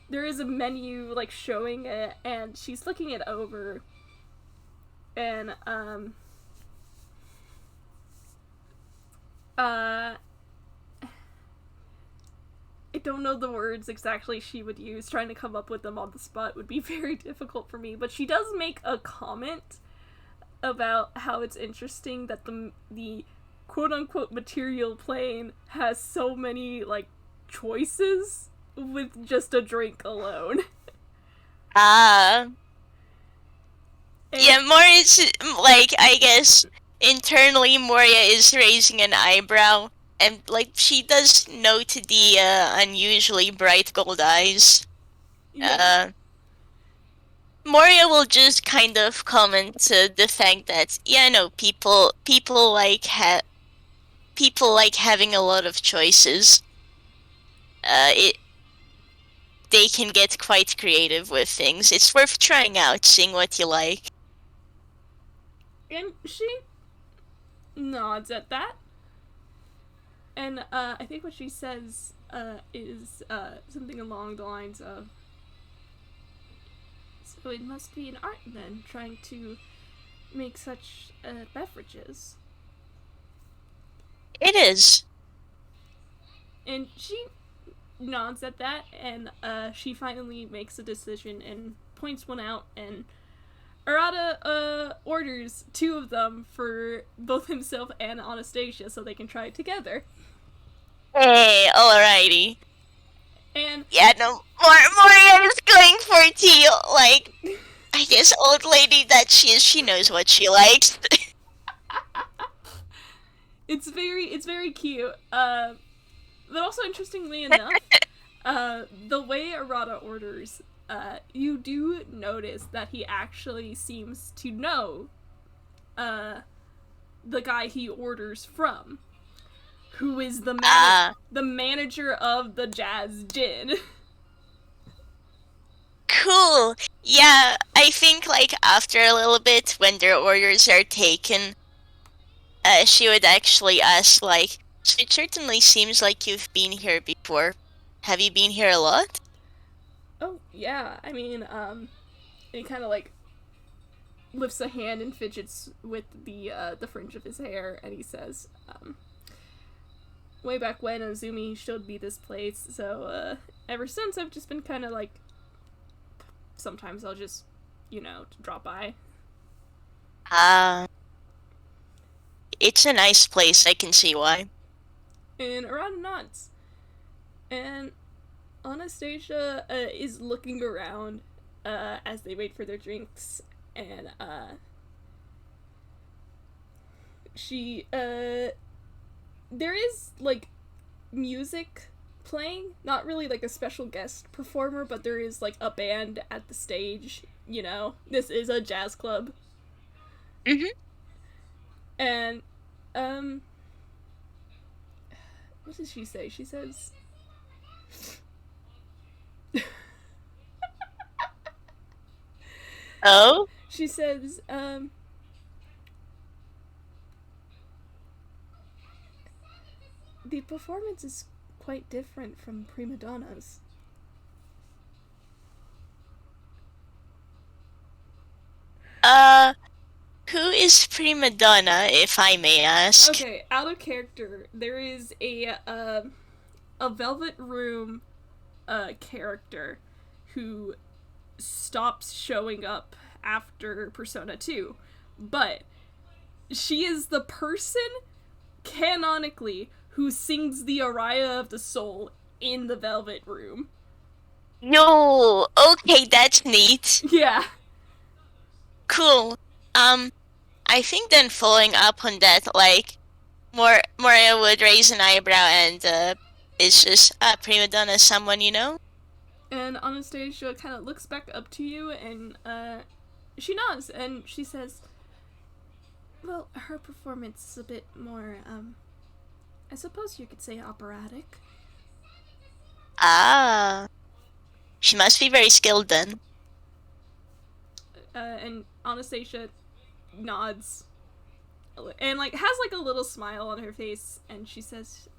there is a menu like showing it, and she's looking it over, and don't know the words exactly she would use. Trying to come up with them on the spot would be very difficult for me. But she does make a comment about how it's interesting that the quote-unquote material plane has so many, like, choices with just a drink alone. Ah. And Yeah, Moria's, like, I guess, internally Moria is raising an eyebrow, and, like, she does note the, unusually bright gold eyes. yeah. Moria will just kind of comment to the fact that, yeah, no, people like having a lot of choices. They can get quite creative with things. It's worth trying out, seeing what you like. And she nods at that. And I think what she says is something along the lines of, so it must be an art then, trying to make such beverages. It is. And she nods at that, and she finally makes a decision and points one out, and Arata orders 2 of them for both himself and Anastasia so they can try it together. Hey, alrighty. And Yeah, no, Moria is going for tea. Like, I guess old lady that she is, she knows what she likes. it's very cute. But also, interestingly enough, the way Arata orders, you do notice that he actually seems to know the guy he orders from, who is the manager of the Jazz Gin. Cool. Yeah, I think, like, after a little bit, when their orders are taken, she would actually ask, like, so it certainly seems like you've been here before. Have you been here a lot? Oh, yeah. I mean, he kind of, like, lifts a hand and fidgets with the fringe of his hair, and he says, way back when Azumi showed me this place, so, ever since I've just been kind of, like, sometimes I'll just, drop by. It's a nice place, I can see why. And Arata nods. And Anastasia is looking around as they wait for their drinks, and she there is, like, music playing, not really like a special guest performer, but there is, like, a band at the stage. This is a jazz club. And what does she say? She says, Oh? she says, the performance is quite different from prima donnas. Who is prima donna, if I may ask? Okay, out of character, there is a Velvet Room character who stops showing up after Persona 2, but she is the person, canonically, who sings the aria of the soul in the Velvet Room. Yo, okay, that's neat. Yeah. Cool. I think then following up on that, like, Moria would raise an eyebrow and, is just, prima donna someone you know? And Anastasia kind of looks back up to you, and she nods, and she says, well, her performance is a bit more, I suppose you could say operatic. Ah. She must be very skilled then. And Anastasia nods, and, like, has, like, a little smile on her face, and she says,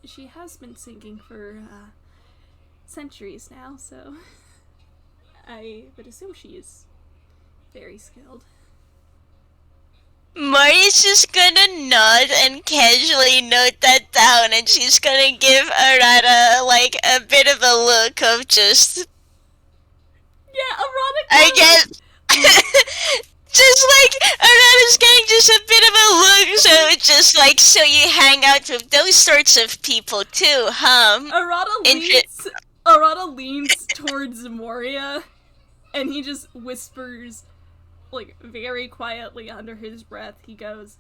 she has been singing for, centuries now, so I would assume she is very skilled. Maria's just gonna nod and casually note that down, and she's gonna give Arata like a bit of a look of just, Yeah, Arata I kind of guess, like. just like Arata's getting just a bit of a look. So it's just like, so you hang out with those sorts of people too, huh? Arata Inter- leans. Arata leans towards Moria, and he just whispers, like very quietly under his breath. He goes,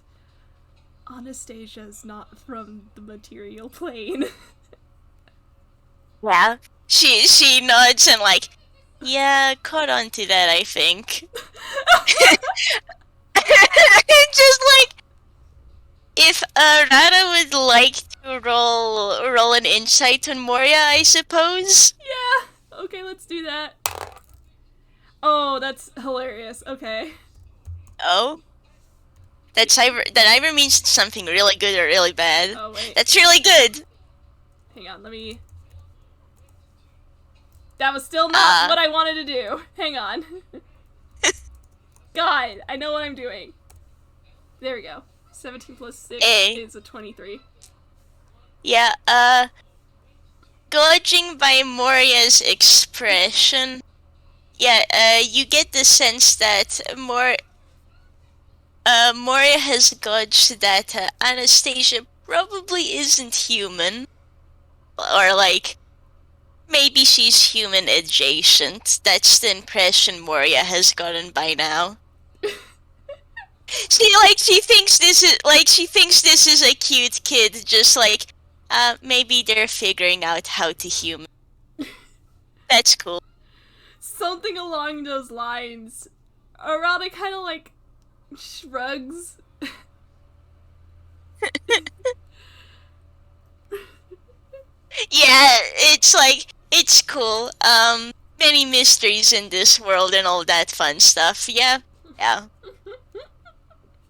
"Anastasia's not from the material plane." yeah. She nods and like, yeah, caught on to that, I think. Just like, if Arata would like to roll an insight on Moria, I suppose. Yeah. Okay, let's do that. Oh, that's hilarious. Okay. Oh, that either means it's something really good or really bad. Oh wait. That's really good. Hang on. Let me. That was still not what I wanted to do. Hang on. God, I know what I'm doing. There we go. 17 plus 6 is a 23. Yeah, judging by Moria's expression, yeah, you get the sense that Moria has gauged that Anastasia probably isn't human. Or, like, maybe she's human adjacent. That's the impression Moria has gotten by now. She thinks this is a cute kid, just like, maybe they're figuring out how to human. That's cool. Something along those lines. Arata kind of like shrugs. Yeah, it's like, it's cool. Many mysteries in this world and all that fun stuff. Yeah.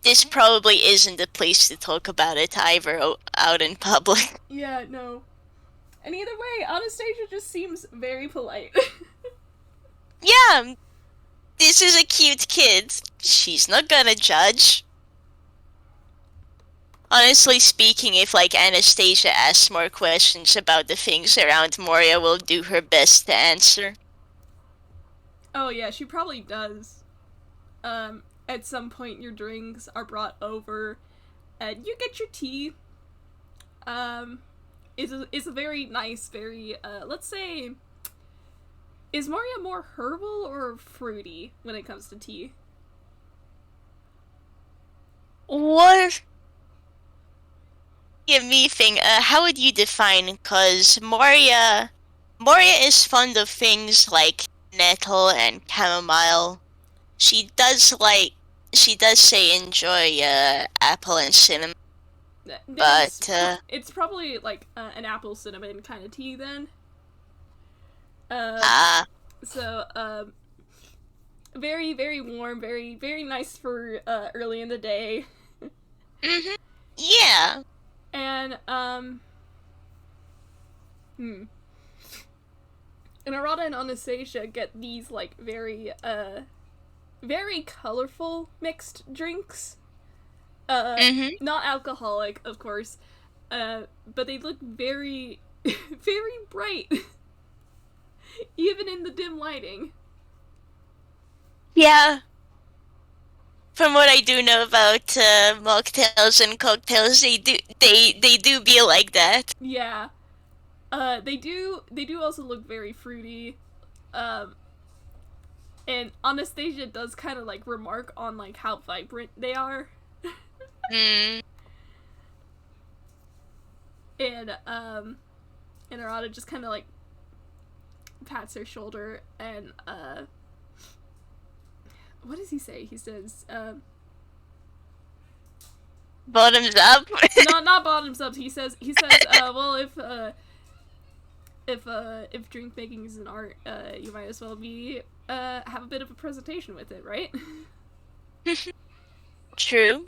This probably isn't the place to talk about it either out in public. Yeah, no. And either way, Anastasia just seems very polite. Yeah, this is a cute kid. She's not gonna judge. Honestly speaking, if like Anastasia asks more questions about the things around Moria, will do her best to answer. Oh yeah, she probably does. At some point your drinks are brought over and you get your tea. Is a very nice, very let's say, is Moria more herbal or fruity when it comes to tea? What? Give me thing. How would you define? Cause Moria is fond of things like nettle and chamomile. She does say enjoy apple and cinnamon, but it's probably like an apple cinnamon kind of tea then. So very very warm, very very nice for early in the day. Mhm. Yeah. And and Arata and Anastasia get these like very very colorful mixed drinks. Not alcoholic, of course. But they look very very bright. Even in the dim lighting. Yeah. From what I do know about mocktails and cocktails, they do be like that. Yeah. They do also look very fruity. And Anastasia does kind of like remark on like how vibrant they are. And Arata just kind of like pats her shoulder and what does he say? He says Bottoms up. not bottoms up. He says well, if drink making is an art, you might as well be have a bit of a presentation with it, right? True.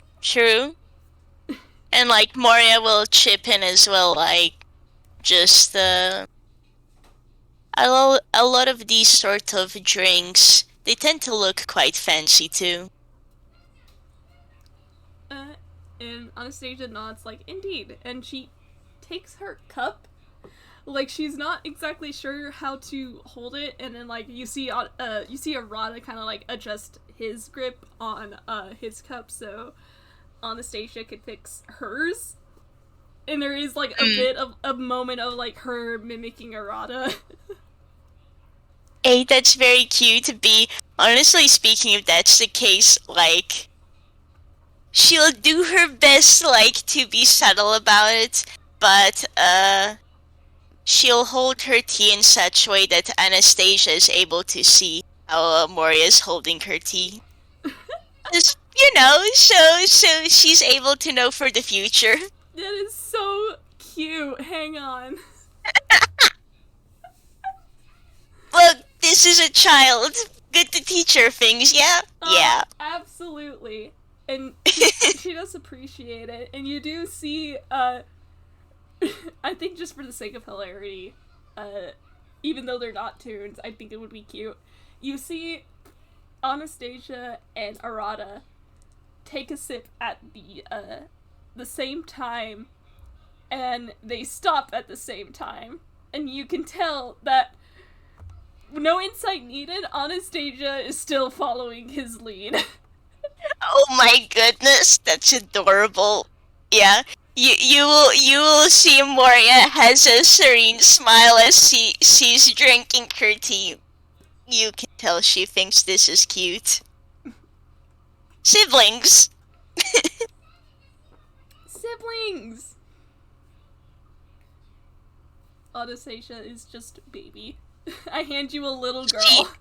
And like Moria will chip in as well, like just a lot of these sort of drinks, they tend to look quite fancy too. And Anastasia nods, like, indeed. And she takes her cup. Like, she's not exactly sure how to hold it, and then, like, you see Arata kind of, like, adjust his grip on, his cup, so Anastasia could fix hers. And there is, like, a bit of a moment of, like, her mimicking Arata. Hey, that's very cute to be. Honestly speaking, if that's the case, like, she'll do her best, like, to be subtle about it, but, she'll hold her tea in such a way that Anastasia is able to see how Moria is holding her tea. Just, so she's able to know for the future. That is so cute. Hang on. Look, this is a child. Good to teach her things, yeah? Yeah. Absolutely. And she does appreciate it. And you do see, I think just for the sake of hilarity, even though they're not tunes, I think it would be cute. You see Anastasia and Arata take a sip at the same time, and they stop at the same time. And you can tell that no insight needed, Anastasia is still following his lead. Oh my goodness, that's adorable. Yeah. You will see Moria has a serene smile as she's drinking her tea. You can tell she thinks this is cute. Siblings. Siblings! Anastasia is just baby. I hand you a little girl.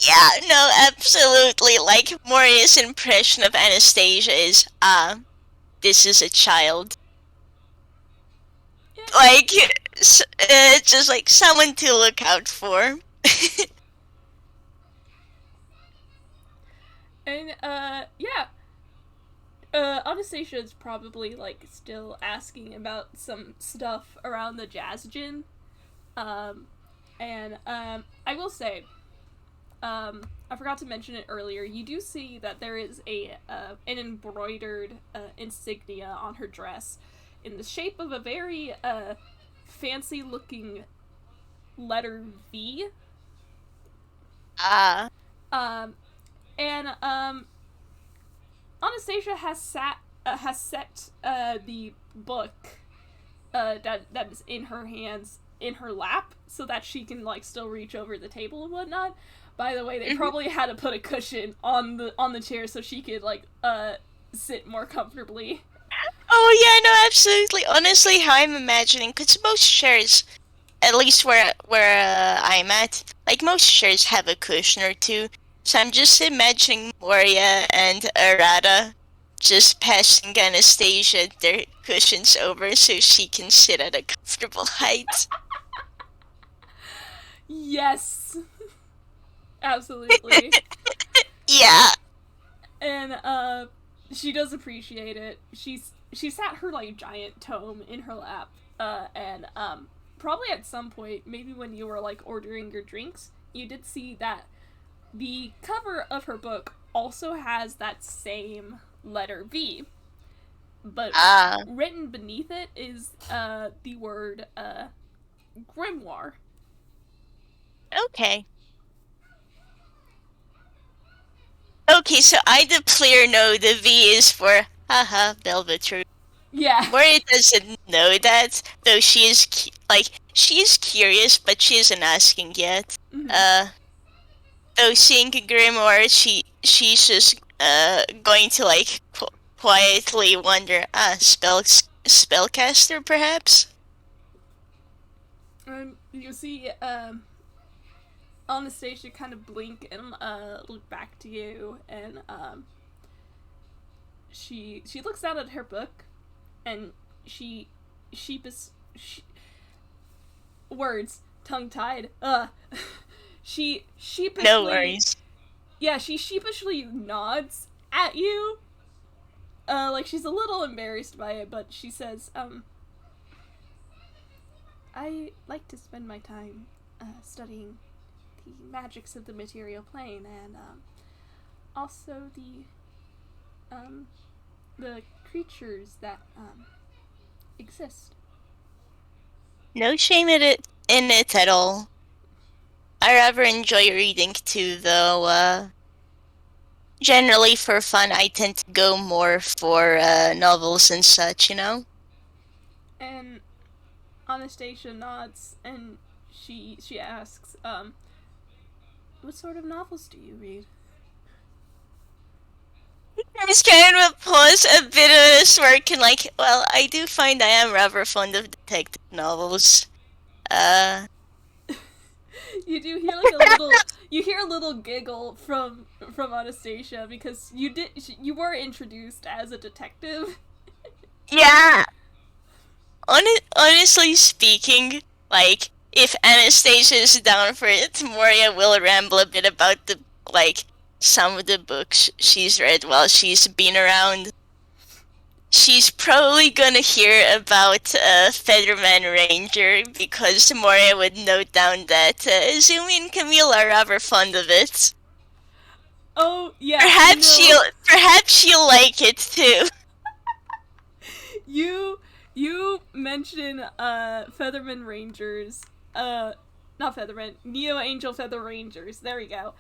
Yeah, no, absolutely. Like, Moria's impression of Anastasia is, this is a child. Yeah. Like, just like someone to look out for. And, yeah. Anastasia is probably, like, still asking about some stuff around the jazz gin. I will say, I forgot to mention it earlier, you do see that there is an embroidered, insignia on her dress in the shape of a very, fancy-looking letter V. Anastasia has set the book that is in her hands in her lap so that she can like still reach over the table and whatnot. By the way, they probably had to put a cushion on the chair so she could like sit more comfortably. Oh yeah, no, absolutely. Honestly, how I'm imagining, because most chairs, at least where I'm at, like most chairs have a cushion or two. So I'm just imagining Moria and Arata just passing Anastasia their cushions over so she can sit at a comfortable height. Yes. Absolutely. Yeah. And she does appreciate it. She sat her like giant tome in her lap, and probably at some point, maybe when you were like ordering your drinks, you did see that the cover of her book also has that same letter V, but written beneath it is the word grimoire. Okay. Okay, so I, the player, know the V is for haha, Velvet Room. Yeah. Moria doesn't know that, though she is curious, but she isn't asking yet. Mm-hmm. Though seeing a grimoire, she's just going to like quietly wonder, spellcaster perhaps. You see, Anastasia kind of blink and look back to you, and she looks down at her book, and words tongue tied. She sheepishly. No worries. Yeah, she sheepishly nods at you. Like she's a little embarrassed by it, but she says, I like to spend my time studying the magics of the material plane and also the the creatures that exist. No shame in it at all. I rather enjoy reading too, though. Generally, for fun, I tend to go more for novels and such, you know? And Anastasia nods and she asks, what sort of novels do you read? It's kind of a pause, a bit of a smirk, and like, well, I do find I am rather fond of detective novels. Uh, You do hear like a little you hear a little giggle from Anastasia because you were introduced as a detective. yeah. Honestly speaking, like, if Anastasia is down for it, Moria will ramble a bit about some of the books she's read while she's been around. She's probably gonna hear about Featherman Ranger because Moria would note down that Azumi and Camille are rather fond of it. Oh yeah, Perhaps she'll like it too. You mention Featherman Rangers, not Featherman, Neo Angel Feather Rangers. There we go.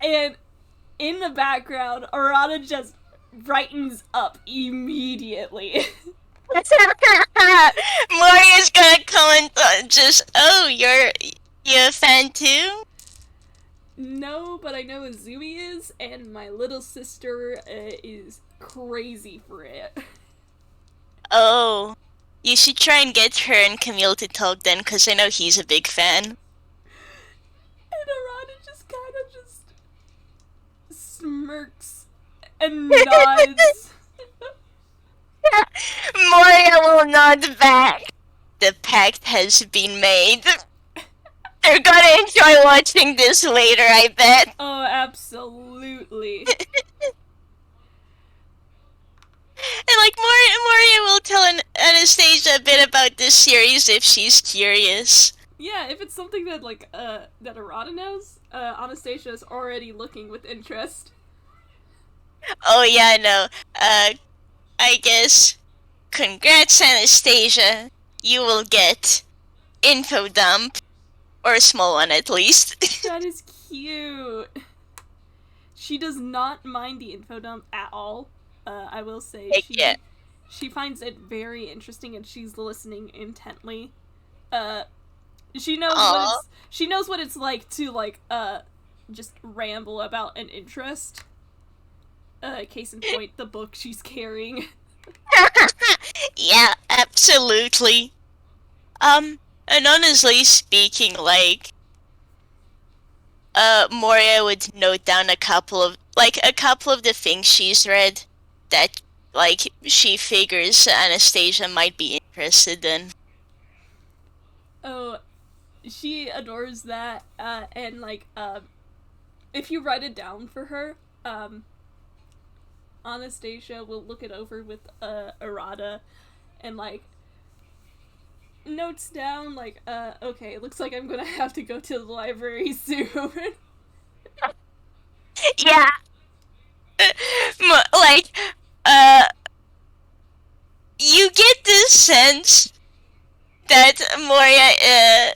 And in the background, Arata just brightens up immediately. Moria's gonna comment on just, oh, you a fan too? No, but I know Azumi is, and my little sister is crazy for it. Oh, you should try and get her and Camille to talk then, because I know he's a big fan. And Arata just kind of just smirks and nods. Moria will nod back. The pact has been made. They're gonna enjoy watching this later, I bet. Oh, absolutely. And like Moria will tell Anastasia a bit about this series if she's curious. Yeah, if it's something that that Arata knows, Anastasia's already looking with interest. Oh yeah, no. I guess. Congrats, Anastasia. You will get info dump, or a small one at least. That is cute. She does not mind the info dump at all. I will say she finds it very interesting and she's listening intently. She knows what it's like to just ramble about an interest. Case in point, the book she's carrying. Yeah, absolutely. And honestly speaking, Moria would note down a couple of the things she's read that, she figures Anastasia might be interested in. Oh, she adores that, and if you write it down for her, Anastasia will look it over with, Arata, and, notes down, okay, looks like I'm gonna have to go to the library soon. Yeah. You get this sense that Moria,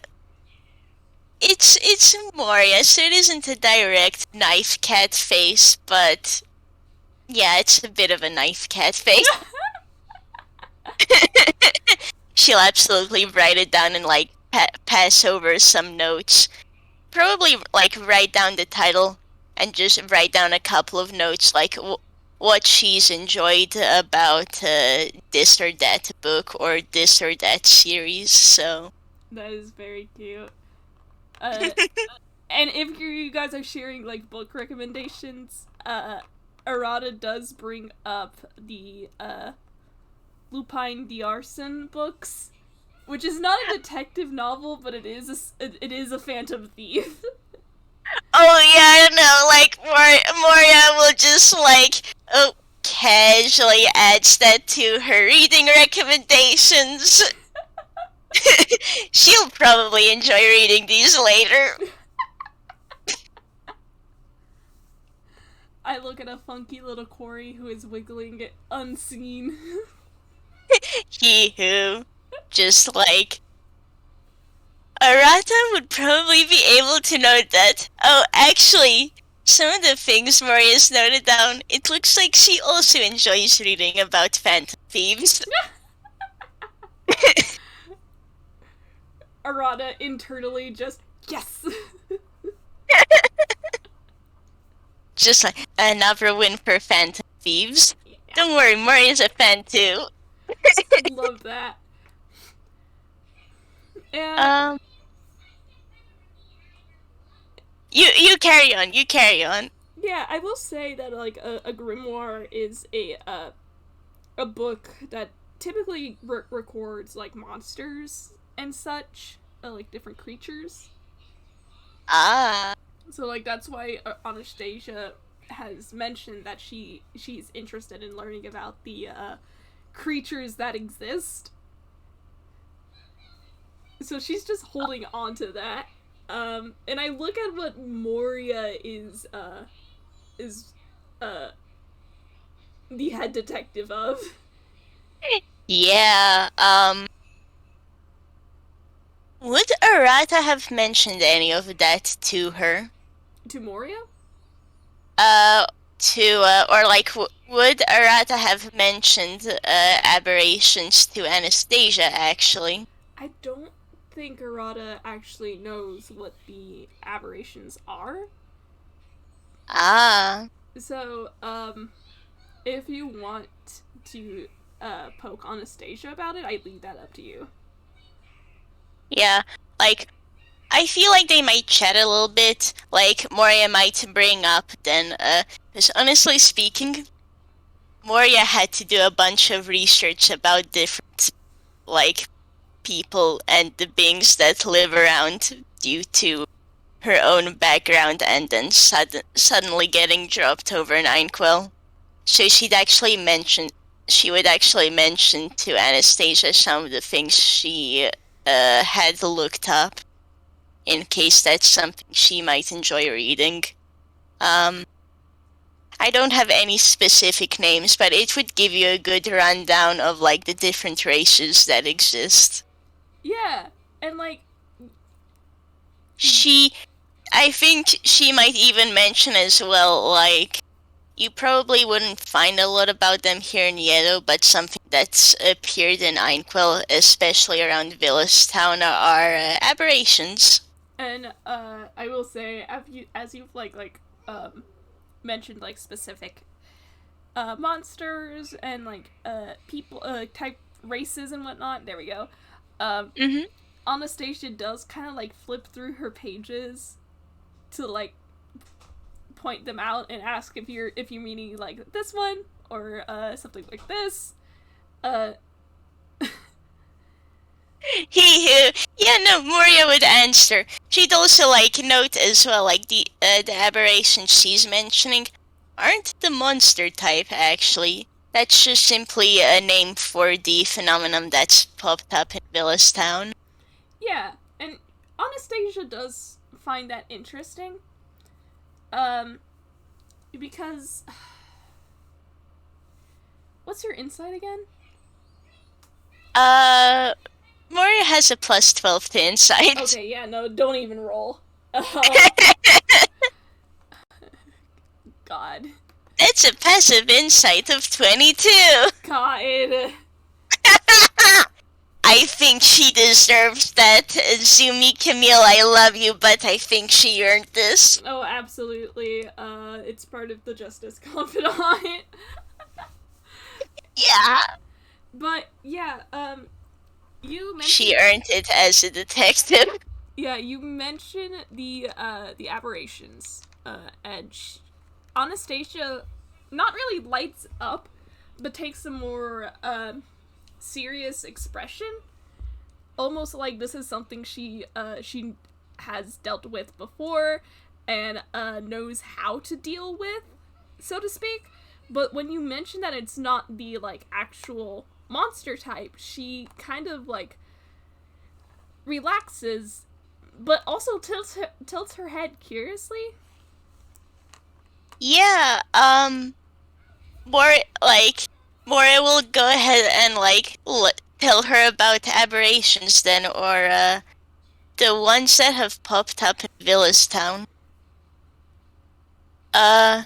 it's Moria, so it isn't a direct knife cat face, but yeah, it's a bit of a knife cat face. She'll absolutely write it down and pass over some notes. Probably write down the title and just write down a couple of notes what she's enjoyed about this or that book or this or that series. So That is very cute. And if you guys are sharing book recommendations, Arata does bring up the Lupin the Arson books, which is not a detective novel, but it is a Phantom Thief. Oh yeah, no, Moria will just casually adds that to her reading recommendations. She'll probably enjoy reading these later. I look at a funky little Cory who is wiggling unseen. He who, just like, Arata would probably be able to note that. Oh, actually, some of the things Moria's noted down, it looks like she also enjoys reading about phantom thieves. Arata internally just, yes! Just like, another win for phantom thieves. Yeah. Don't worry, Moria's a fan too. Love that. And you carry on. yeah, I will say that like a grimoire is a book that typically records like monsters and such, like different creatures. Ah. So like that's why Anastasia has mentioned that she's interested in learning about the creatures that exist. So she's just holding on to that. And I look at what Moria is the head detective of. Yeah, would Arata have mentioned any of that to her? To Moria? Or like, would Arata have mentioned, aberrations to Anastasia, actually? I don't think Arata actually knows what the aberrations are. Ah. So, if you want to poke Anastasia about it, I leave that up to you. Yeah, like, I feel like they might chat a little bit, like, Moria might bring up then, because honestly speaking, Moria had to do a bunch of research about different, like, people and the beings that live around due to her own background and then suddenly getting dropped over Ninequill. So she would actually mention to Anastasia some of the things she had looked up, in case that's something she might enjoy reading. I don't have any specific names, but it would give you a good rundown of like the different races that exist. Yeah, and like I think she might even mention as well, like, you probably wouldn't find a lot about them here in Yeddo, but something that's appeared in Einquill, especially around Town, are aberrations. and I will say as you've mentioned like specific monsters and like people type races and whatnot. There we go. Anastasia does kind of like flip through her pages to like point them out and ask if you're meaning like this one or something like this. Yeah, no, Moria would answer. She'd also like note as well, like the aberrations she's mentioning aren't the monster type actually. That's just simply a name for the phenomenon that's popped up in Town. Yeah, and Anastasia does find that interesting. Because what's her insight again? Moria has a plus 12 to insight. Okay, yeah, no, don't even roll. God. That's a passive insight of 22. God. I think she deserves that. Azumi Camille, I love you, but I think she earned this. Oh, absolutely. It's part of the Justice Confidant. Yeah. But, yeah, you mentioned... She earned it as a detective. Yeah, you mentioned the aberrations, and Anastasia not really lights up, but takes a more, serious expression. Almost like this is something she has dealt with before, and, knows how to deal with, so to speak. But when you mention that it's not the, like, actual monster type, she kind of, like, relaxes, but also tilts her head curiously. Yeah, more like Moria will go ahead and tell her about aberrations then, or the ones that have popped up in Villas Town. Uh,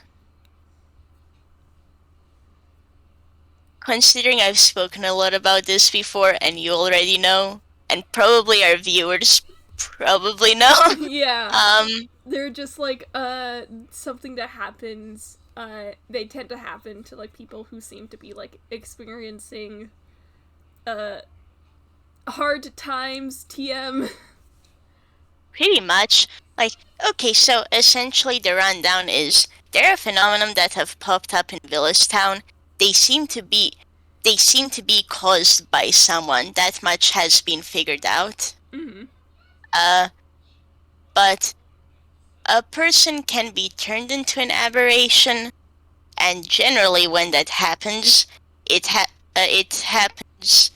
Considering I've spoken a lot about this before, and you already know, and probably our viewers probably know, Yeah. um, They're just like something that happens they tend to happen to like people who seem to be like experiencing uh hard times TM. pretty much. Like, okay, so essentially the rundown is there are phenomena that have popped up in Villas Town. They seem to be they seem to be caused by someone. That much has been figured out. Mm-hmm. Uh, but a person can be turned into an aberration, and generally when that happens, it happens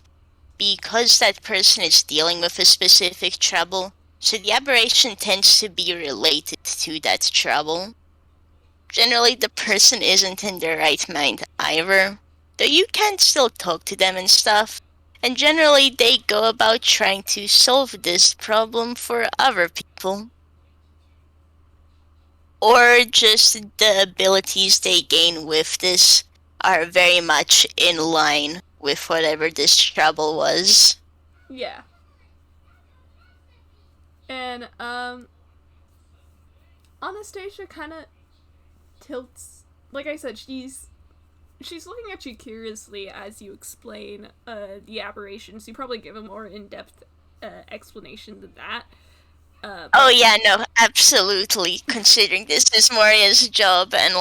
because that person is dealing with a specific trouble. So the aberration tends to be related to that trouble. Generally, the person isn't in their right mind either, though you can still talk to them and stuff. And generally, they go about trying to solve this problem for other people. Or just the abilities they gain with this are very much in line with whatever this trouble was. Yeah. And Anastasia kind of tilts, like I said, she's looking at you curiously as you explain the aberrations. You probably give a more in-depth explanation than that. Oh yeah, no, absolutely. Considering this is Moria's job, and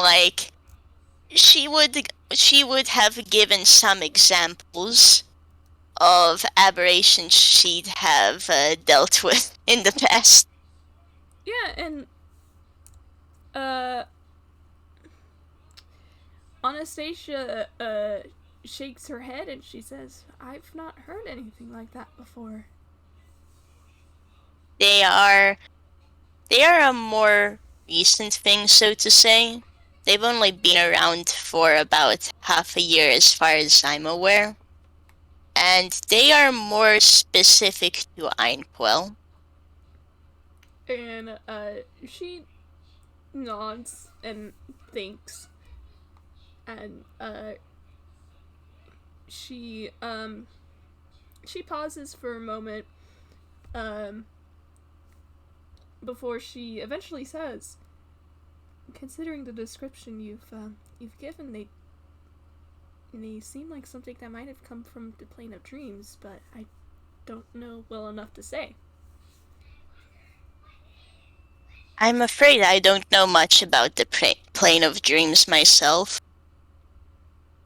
she would have given some examples of aberrations she'd have dealt with in the past. Yeah, and uh, Anastasia shakes her head and she says, "I've not heard anything like that before." They are a more recent thing, so to say. They've only been around for about half a year, as far as I'm aware. And they are more specific to Einquell. And she nods and thinks, and she she pauses for a moment before she eventually says, "Considering the description you've given, they seem like something that might have come from the plane of dreams, but I don't know well enough to say." I'm afraid I don't know much about the plane of dreams myself,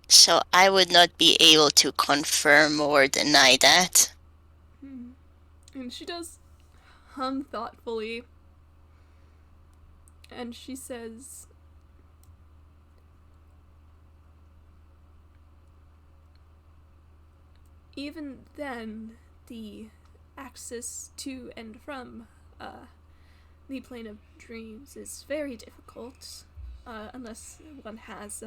so I would not be able to confirm or deny that. And she does hum thoughtfully, and she says, "Even then, the access to and from the plane of dreams is very difficult, unless one has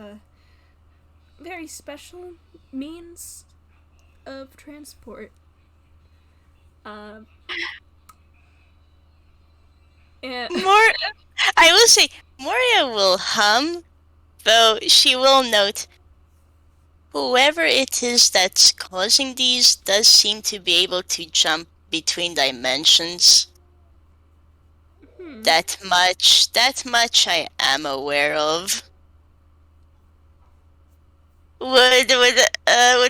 very special means of transport." Um, and I will say, Moria will hum, though she will note, whoever it is that's causing these does seem to be able to jump between dimensions. That much I am aware of. Would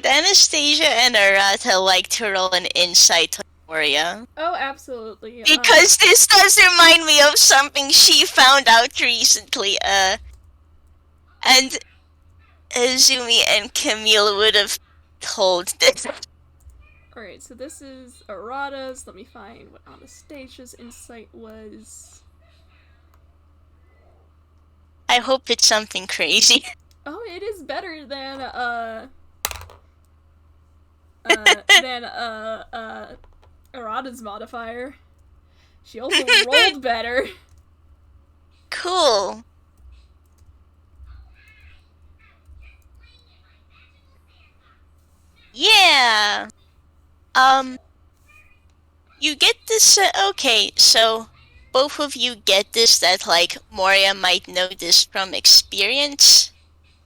Anastasia and Arata like to roll an insight on Moria? Oh, absolutely. Because this does remind me of something she found out recently. And Azumi and Camille would have told this. Alright, so this is Arata's. Let me find what Anastasia's insight was. I hope it's something crazy. Oh, it is better than Arata's modifier. She also rolled better. Cool. Yeah. You get this. Okay, so both of you get this that like Moria might know this from experience.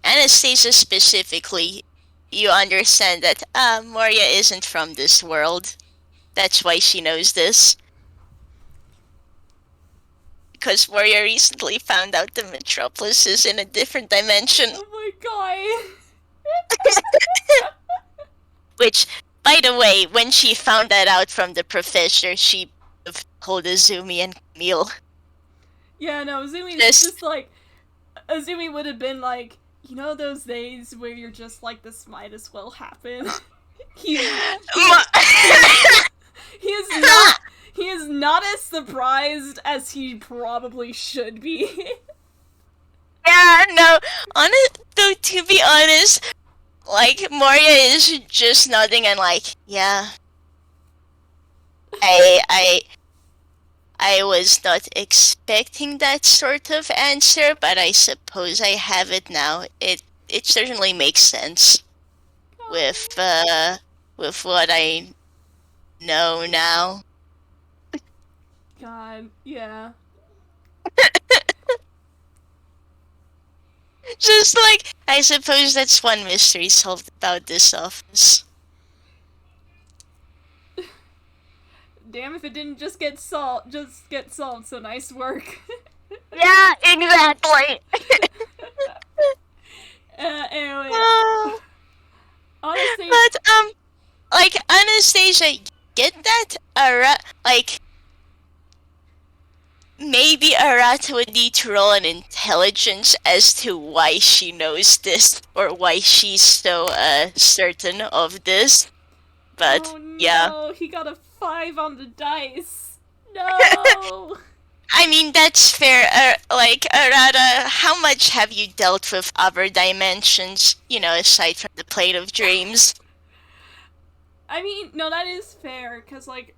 Anastasia specifically, you understand that Moria isn't from this world. That's why she knows this. Because Moria recently found out the Metropolis is in a different dimension. Oh my god. Which, by the way, when she found that out from the professor, she told Azumi and Camille. Yeah, no, Azumi Just just like Azumi would have been like, you know those days where you're just like, this might as well happen. he, he, he is not he is not as surprised as he probably should be. Yeah, no. Though, to be honest, like Moria is just nodding and like, yeah. I I was not expecting that sort of answer, but I suppose I have it now. It certainly makes sense with what I know now. God, yeah. Just like I suppose that's one mystery solved about this office. Damn if it didn't just get solved. So nice work. Yeah, exactly. Anyway, honestly, But like Anastasia, get that? Like maybe Arata would need to roll an intelligence as to why she knows this or why she's so certain of this. But oh yeah. no, he got a 5 on the dice. No. I mean, that's fair. Like, Arata, how much have you dealt with other dimensions, aside from the Plate of Dreams? I mean, no, that is fair, because, like,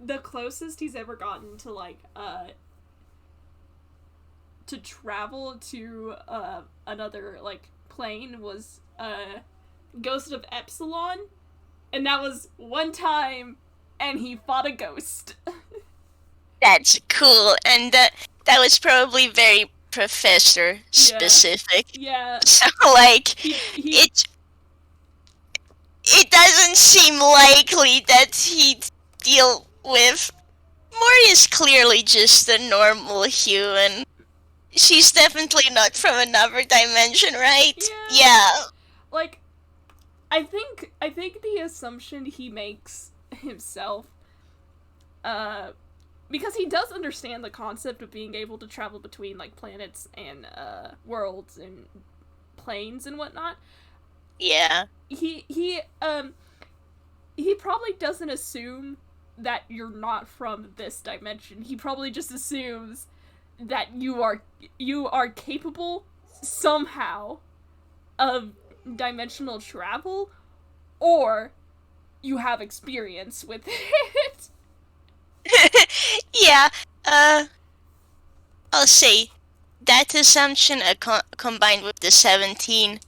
the closest he's ever gotten to, like, to travel to, another, like, plane was, Ghost of Epsilon, and that was one time, and he fought a ghost. That's cool, and that was probably very professor specific. Yeah. So, like, he it doesn't seem likely that he'd deal with. Moria's clearly just a normal human. She's definitely not from another dimension, right? Yeah. Like, I think the assumption he makes himself, because he does understand the concept of being able to travel between, like, planets and worlds and planes and whatnot. Yeah. He probably doesn't assume that you're not from this dimension. He probably just assumes that you are capable somehow of dimensional travel, or you have experience with it. Yeah, I'll say that assumption combined with the 17,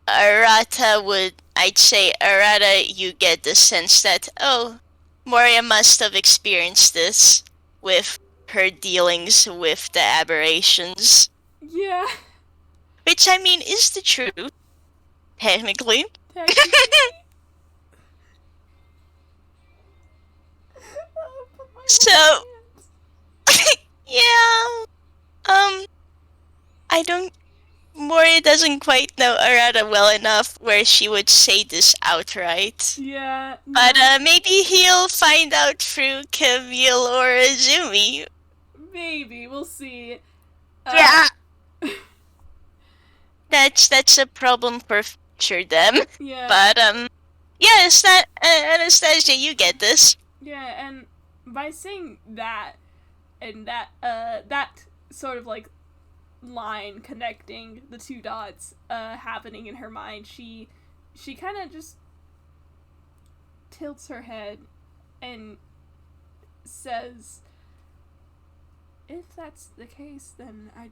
I'd say Arata, you get the sense that, oh, Moria must have experienced this with her dealings with the aberrations. Yeah. Which, I mean, is the truth, technically. So, yeah, I don't. Moria doesn't quite know Arata well enough where she would say this outright. Yeah. No. But maybe he'll find out through Camille or Azumi. Maybe, we'll see. Yeah. That's a problem for future them. Yeah. But yes, that Anastasia, you get this. Yeah, and by saying that, and that sort of, like, line connecting the two dots happening in her mind, she kind of just tilts her head and says, if that's the case, then I'm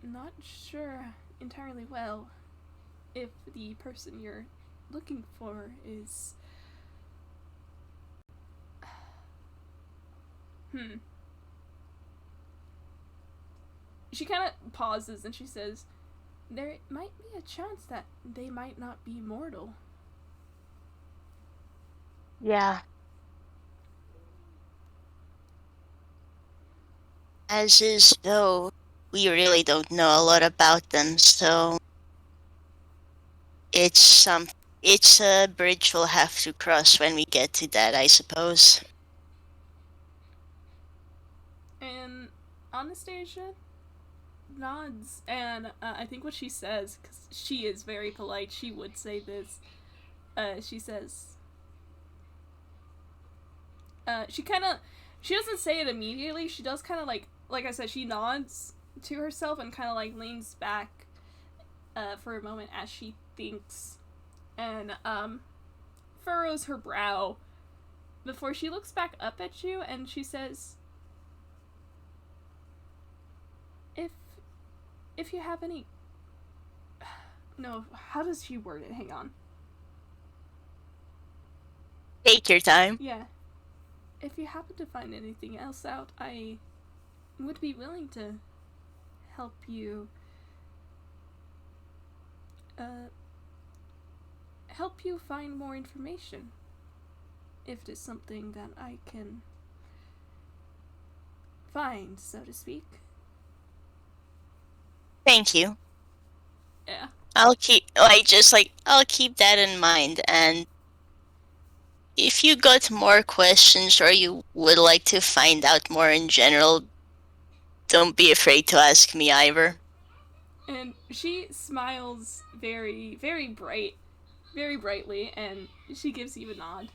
not sure entirely well if the person you're looking for is... She kind of pauses and she says, there might be a chance that they might not be mortal. Yeah. As is, though, we really don't know a lot about them, so it's a bridge we'll have to cross when we get to that, I suppose. And Anastasia nods, and I think what she says, because she is very polite, she would say this. She says, she doesn't say it immediately. She does kind of like I said, she nods to herself and kind of like leans back for a moment as she thinks, and furrows her brow before she looks back up at you and she says, if you have any... No, how does she word it? Hang on. Take your time. Yeah. If you happen to find anything else out, I would be willing to help you find more information. If it's something that I can find, so to speak. Thank you. Yeah. I'll keep that in mind, and if you got more questions or you would like to find out more in general, don't be afraid to ask me either. And she smiles very, very brightly, and she gives you a nod.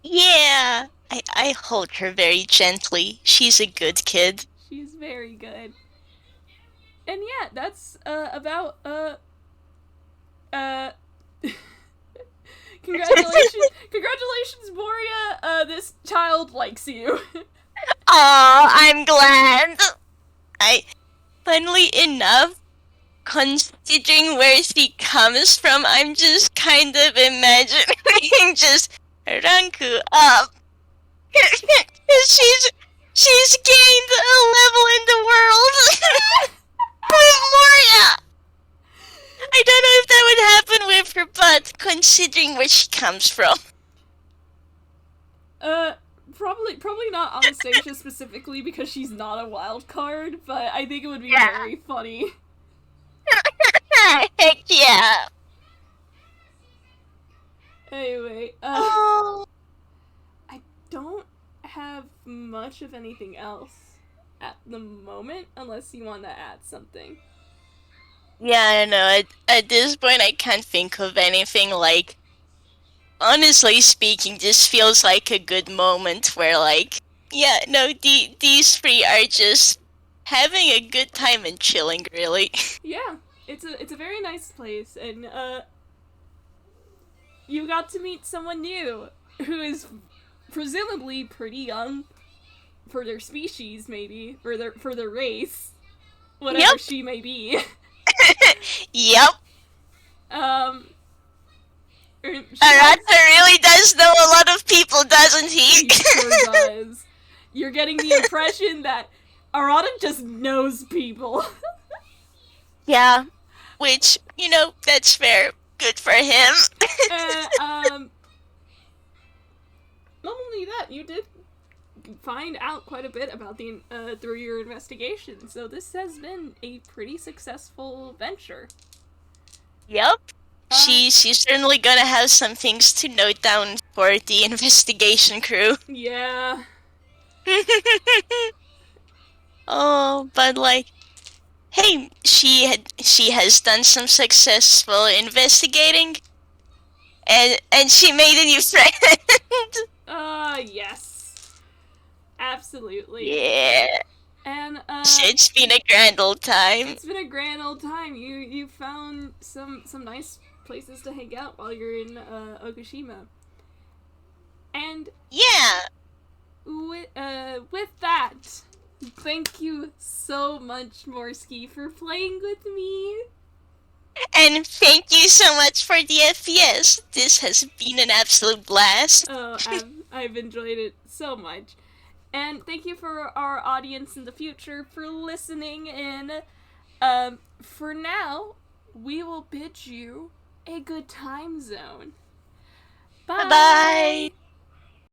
Yeah, I hold her very gently. She's a good kid. She's very good. And yeah, that's about congratulations, Moria. This child likes you. Aw, I'm glad. Funnily enough, considering where she comes from, I'm just kind of imagining just Ranku up. She's gained a level in the world with Moria. I don't know if that would happen with her, but considering where she comes from. Probably not Anastasia specifically because she's not a wild card, but I think it would be very funny. Heck yeah. Anyway, I don't have much of anything else at the moment, unless you want to add something. Yeah, I know. At this point, I can't think of anything. Like, honestly speaking, this feels like a good moment where, like, yeah, no, these three are just having a good time and chilling, really. Yeah, it's a very nice place, and you got to meet someone new who is presumably pretty young for their species, maybe for their race, whatever she may be. Yep. Arata really does know a lot of people, doesn't he? He sure does. You're getting the impression that Arata just knows people. Yeah, which, you know, that's fair. Good for him. Not only that, you did find out quite a bit about the through your investigation, so this has been a pretty successful venture. Yep. She's certainly gonna have some things to note down for the investigation crew. Yeah. Oh, but like, hey, she has done some successful investigating, and she made a new friend. Yes. Absolutely. Yeah. And It's been a grand old time. It's been a grand old time. You found some nice places to hang out while you're in Okashima. And yeah. With that, thank you so much, Morski, for playing with me. And thank you so much for the FPS. This has been an absolute blast. Oh, I've enjoyed it so much. And thank you for our audience in the future for listening in. For now, we will bid you a good time zone. Bye Bye! bye.